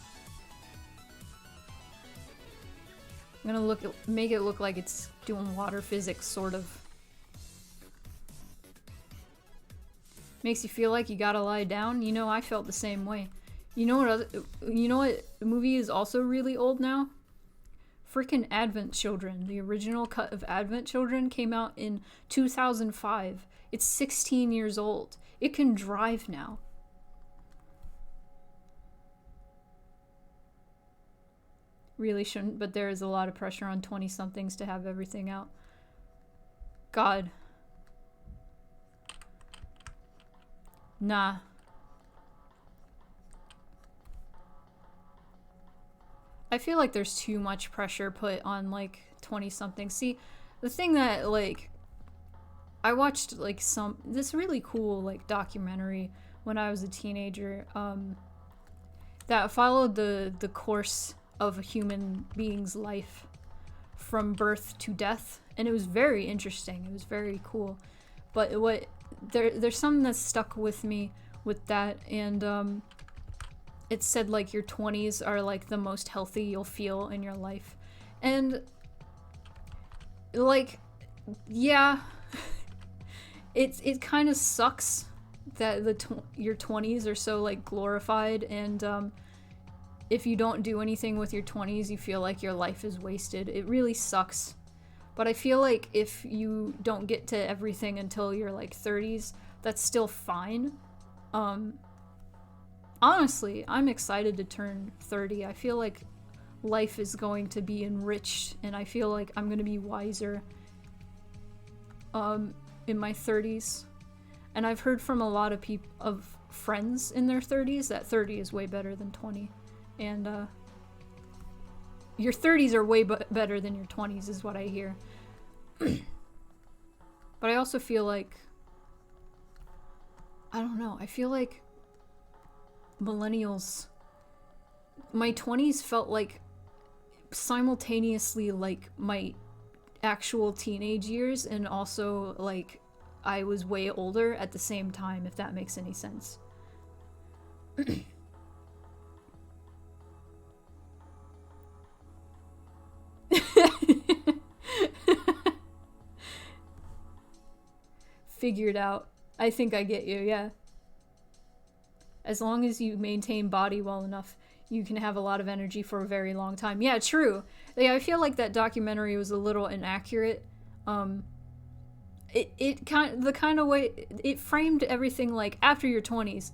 I'm gonna make it look like it's doing water physics, sort of. Makes you feel like you gotta lie down. You know, I felt the same way. You know what movie is also really old now? Freaking Advent Children. The original cut of Advent Children came out in 2005. It's 16 years old. It can drive now. Really shouldn't, but there is a lot of pressure on 20-somethings to have everything out. God. Nah. I feel like there's too much pressure put on, like, 20-something. See, the thing that, like, I watched, like, this really cool, like, documentary when I was a teenager, that followed the course of a human being's life from birth to death, and it was very interesting. It was very cool. But there's something that stuck with me with that, and, it said, like, your 20s are, like, the most healthy you'll feel in your life. And, like, yeah, it kind of sucks that your 20s are so, like, glorified, and, if you don't do anything with your 20s, you feel like your life is wasted. It really sucks. But I feel like if you don't get to everything until your, like, 30s, that's still fine. Honestly, I'm excited to turn 30. I feel like life is going to be enriched, and I feel like I'm going to be wiser in my 30s. And I've heard from a lot of friends in their 30s that 30 is way better than 20. And your 30s are way better than your 20s is what I hear. But I also feel like, I don't know, I feel like millennials, my 20s felt like simultaneously like my actual teenage years, and also like I was way older at the same time, if that makes any sense. Figured out. I think I get you, yeah. As long as you maintain body well enough, you can have a lot of energy for a very long time. Yeah, true. Yeah, I feel like that documentary was a little inaccurate. It kind of way it framed everything like after your 20s,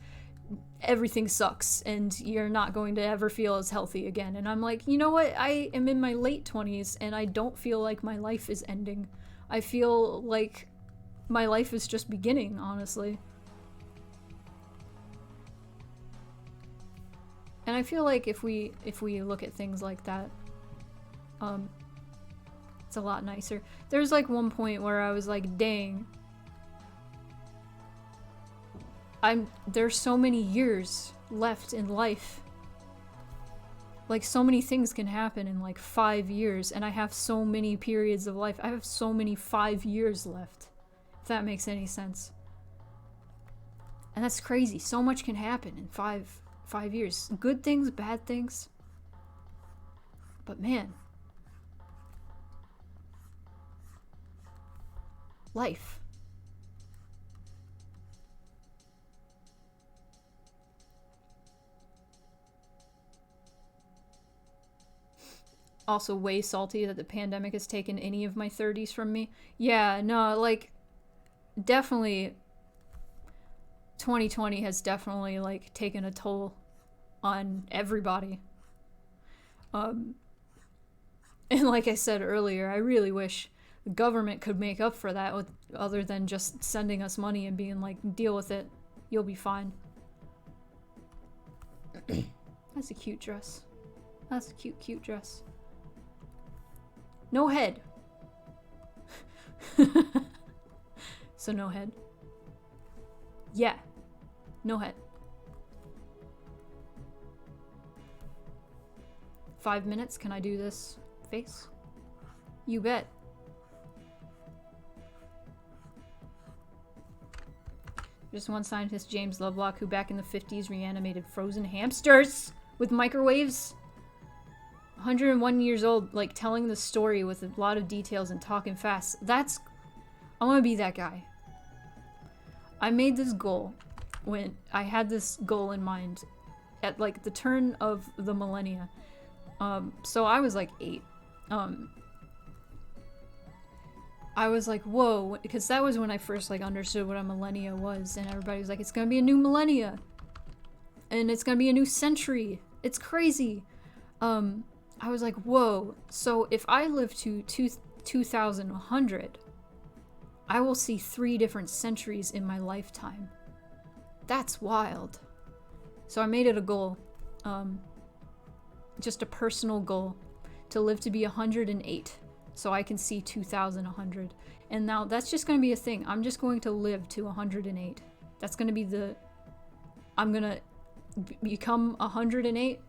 everything sucks and you're not going to ever feel as healthy again. And I'm like, you know what? I am in my late 20s and I don't feel like my life is ending. I feel like my life is just beginning, honestly. And I feel like if we look at things like that, it's a lot nicer. There's like one point where I was like, dang, there's so many years left in life. Like, so many things can happen in like 5 years, and I have so many periods of life. I have so many 5 years left, if that makes any sense. And that's crazy. So much can happen in five years. Good things, bad things. But man, life. Also way salty that the pandemic has taken any of my 30s from me. Yeah, no, like, definitely 2020 has definitely like taken a toll on everybody. And like I said earlier, I really wish the government could make up for that with, other than just sending us money and being like, deal with it, you'll be fine. That's a cute dress. That's a cute dress. No head. So no head. Yeah. No head. 5 minutes? Can I do this face? You bet. Just one scientist, James Lovelock, who back in the 50s reanimated frozen hamsters with microwaves. 101 years old, like telling the story with a lot of details and talking fast. I want to be that guy. I made this goal when I had this goal in mind at like the turn of the millennia. So I was like 8. I was like, whoa, because that was when I first like understood what a millennia was, and everybody was like, it's gonna be a new millennia, and it's gonna be a new century. It's crazy. I was like, whoa, so if I live to 2100, I will see 3 different centuries in my lifetime. That's wild. So I made it a goal, just a personal goal, to live to be 108, so I can see 2100. And now that's just going to be a thing. I'm just going to live to 108. That's going to be I'm going to become 108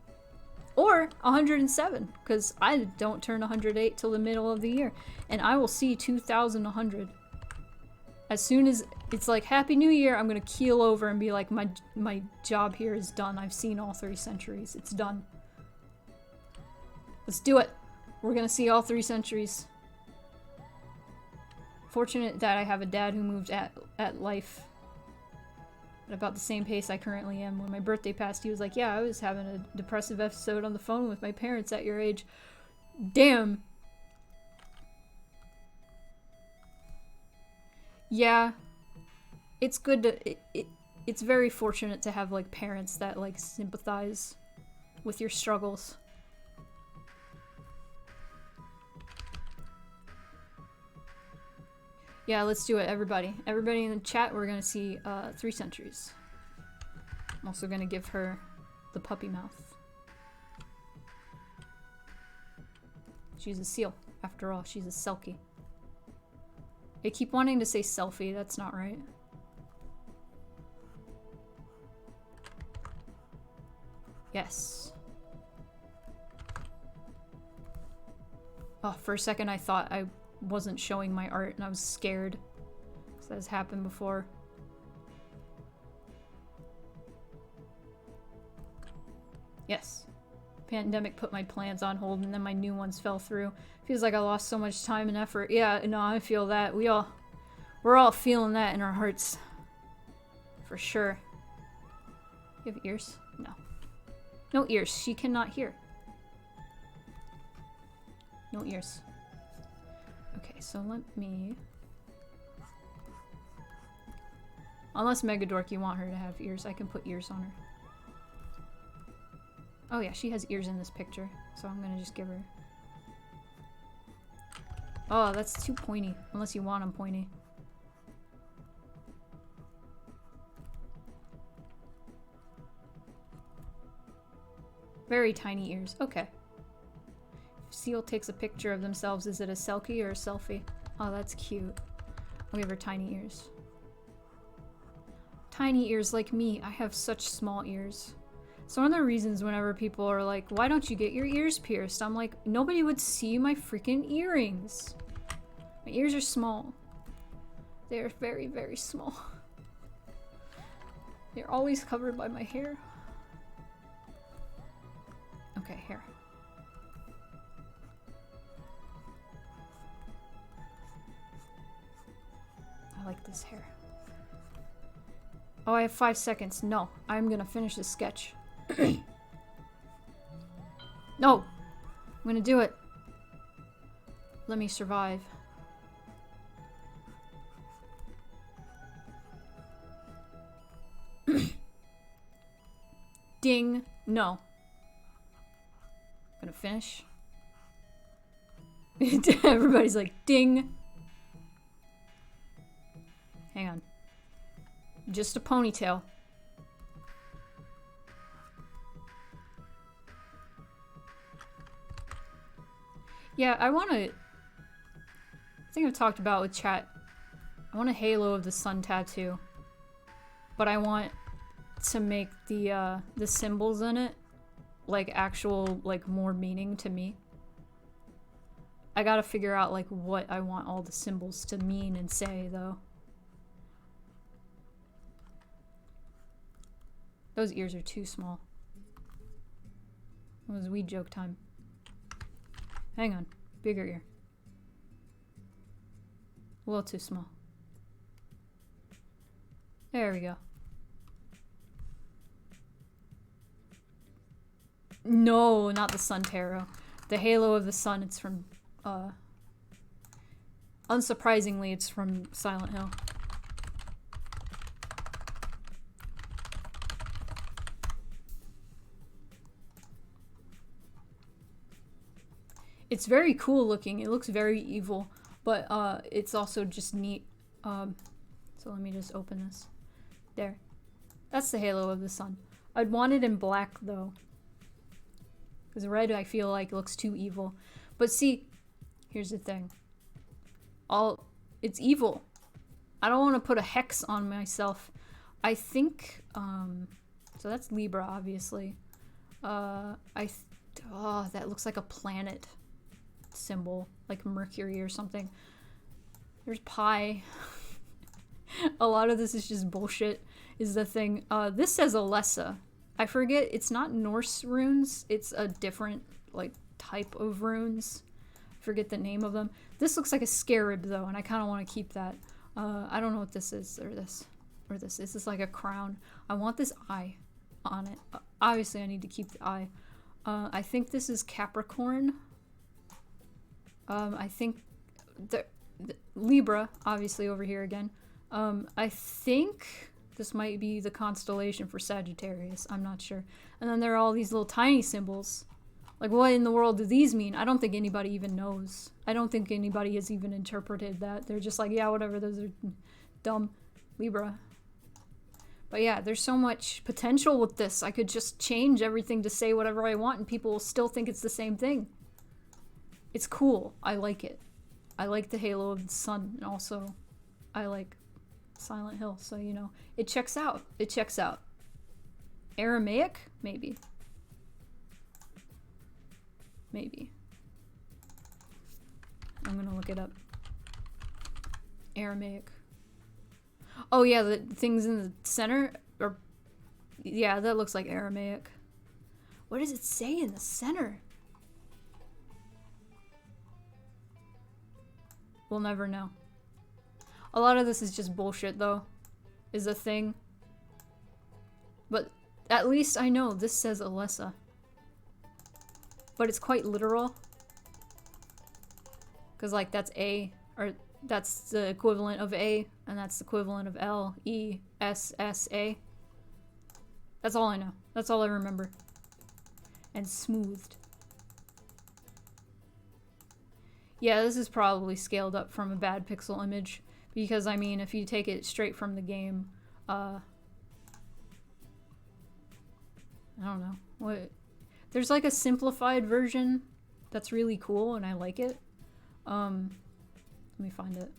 or 107, because I don't turn 108 till the middle of the year, and I will see 2100. As soon as it's like, Happy New Year, I'm gonna keel over and be like, my job here is done. I've seen all 3 centuries. It's done. Let's do it. We're gonna see all 3 centuries. Fortunate that I have a dad who moved at life at about the same pace I currently am. When my birthday passed, he was like, yeah, I was having a depressive episode on the phone with my parents at your age. Damn. Yeah. It's good to... It's very fortunate to have, like, parents that, like, sympathize with your struggles. Yeah, let's do it, everybody. Everybody in the chat, we're gonna see 3 centuries. I'm also gonna give her the puppy mouth. She's a seal, after all. She's a selkie. I keep wanting to say selfie, that's not right. Yes. Oh, for a second I thought wasn't showing my art and I was scared. Because that has happened before. Yes. Pandemic put my plans on hold and then my new ones fell through. Feels like I lost so much time and effort. Yeah, no, I feel that. We're all feeling that in our hearts. For sure. You have ears? No. No ears. She cannot hear. No ears. Okay, so let me... Unless Megadork, you want her to have ears, I can put ears on her. Oh yeah, she has ears in this picture, so I'm gonna just give her... Oh, that's too pointy, unless you want them pointy. Very tiny ears, okay. If Seal takes a picture of themselves, is it a selfie or a selfie? Oh, that's cute. I'll give her tiny ears. Tiny ears like me, I have such small ears. So one of the reasons whenever people are like, why don't you get your ears pierced? I'm like, nobody would see my freaking earrings. My ears are small. They're very, very small. They're always covered by my hair. Okay, hair. I like this hair. Oh, I have 5 seconds. No, I'm gonna finish this sketch. No! I'm gonna do it. Let me survive. Ding. No. Gonna finish. Everybody's like, ding. Hang on. Just a ponytail. Yeah, I think I've talked about with chat. I want a Halo of the Sun tattoo. But I want to make the symbols in it like actual, like, more meaning to me. I gotta figure out like what I want all the symbols to mean and say though. Those ears are too small. It was weed joke time. Hang on. Bigger ear. A little too small. There we go. No, not the Sun Tarot. The Halo of the Sun, it's from, unsurprisingly, it's from Silent Hill. It's very cool looking. It looks very evil, but it's also just neat. So let me just open this. There. That's the Halo of the Sun. I'd want it in black though. Because red I feel like looks too evil. But see, here's the thing. It's evil. I don't want to put a hex on myself. I think, so that's Libra obviously. Oh, that looks like a planet symbol, like Mercury or something. There's pi. A lot of this is just bullshit, is the thing. This says Alessa. I forget, it's not Norse runes, it's a different, like, type of runes. I forget the name of them. This looks like a scarab, though, and I kind of want to keep that. I don't know what this is, or this. This is like a crown. I want this eye on it. Obviously, I need to keep the eye. I think this is Capricorn. I think the Libra, obviously over here again. I think this might be the constellation for Sagittarius. I'm not sure. And then there are all these little tiny symbols. Like, what in the world do these mean? I don't think anybody even knows. I don't think anybody has even interpreted that. They're just like, yeah, whatever, those are dumb. Libra. But yeah, there's so much potential with this. I could just change everything to say whatever I want and people will still think it's the same thing. It's cool. I like it. I like the Halo of the Sun, and also I like Silent Hill, so you know, it checks out. It checks out. Aramaic? Maybe. Maybe. I'm gonna look it up. Aramaic. Oh yeah, the things in the center are... Yeah, that looks like Aramaic. What does it say in the center? We'll never know. A lot of this is just bullshit, though, is a thing. But at least I know this says Alessa. But it's quite literal. Because, like, that's A, or that's the equivalent of A, and that's the equivalent of L, E, S, S, A. That's all I know. That's all I remember. And smoothed. Yeah, this is probably scaled up from a bad pixel image. Because, I mean, if you take it straight from the game, I don't know. What? There's like a simplified version that's really cool and I like it. Let me find it.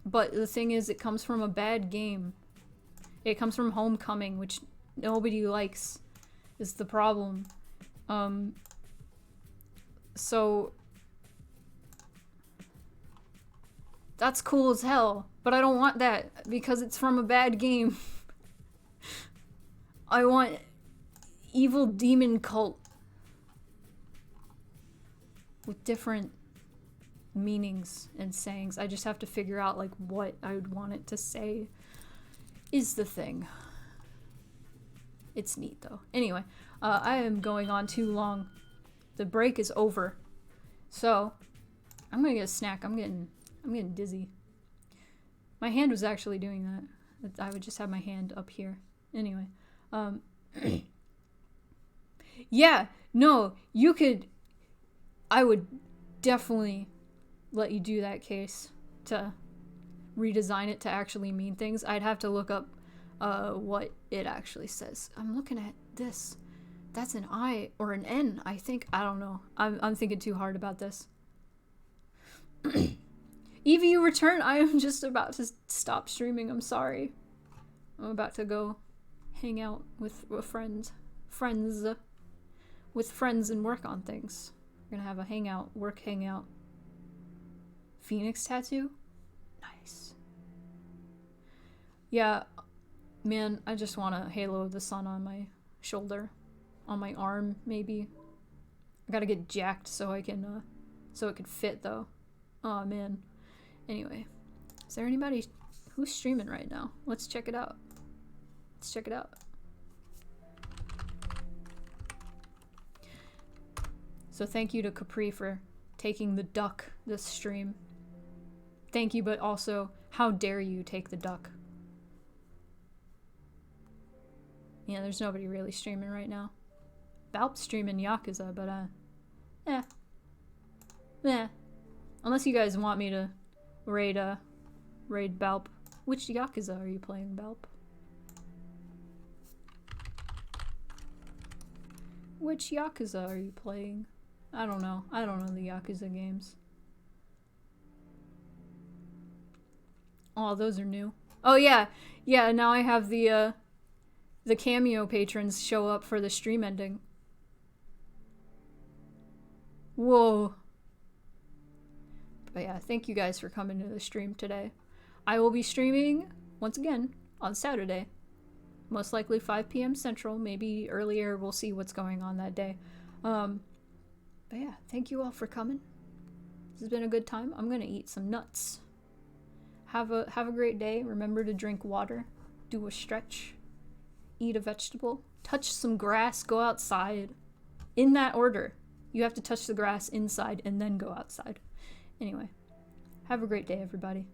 But the thing is, it comes from a bad game. It comes from Homecoming, which nobody likes, is the problem. So that's cool as hell, but I don't want that because it's from a bad game. I want evil demon cult with different meanings and sayings. I just have to figure out like what I would want it to say is the thing. It's neat though. Anyway, I am going on too long. The break is over. So, I'm gonna get a snack. I'm getting dizzy. My hand was actually doing that. I would just have my hand up here. Anyway, yeah, no, you could, I would definitely let you do that case to redesign it to actually mean things. I'd have to look up what it actually says. I'm looking at this. That's an I or an N, I think. I don't know. I'm thinking too hard about this. Evie, you return. I am just about to stop streaming. I'm sorry. I'm about to go hang out with friends and work on things. We're gonna have a hangout, work hangout. Phoenix tattoo? Nice. Yeah, man, I just want a Halo of the Sun on my shoulder. On my arm, maybe. I gotta get jacked so I can, so it could fit, though. Oh man. Anyway. Is there anybody who's streaming right now? Let's check it out. Let's check it out. So thank you to Capri for taking the duck this stream. Thank you, but also, how dare you take the duck? Yeah, there's nobody really streaming right now. Balp's streaming Yakuza, but unless you guys want me to raid Balp. Which Yakuza are you playing, Balp? Which Yakuza are you playing? I don't know. I don't know the Yakuza games. Oh, those are new. Oh yeah, yeah. Now I have the cameo patrons show up for the stream ending. Whoa. But yeah, thank you guys for coming to the stream today. I will be streaming once again on Saturday. Most likely 5 p.m. Central, maybe earlier. We'll see what's going on that day. But yeah, thank you all for coming. This has been a good time. I'm gonna eat some nuts. Have a great day. Remember to drink water, do a stretch, eat a vegetable, touch some grass, go outside. In that order. You have to touch the grass inside and then go outside. Anyway, have a great day, everybody.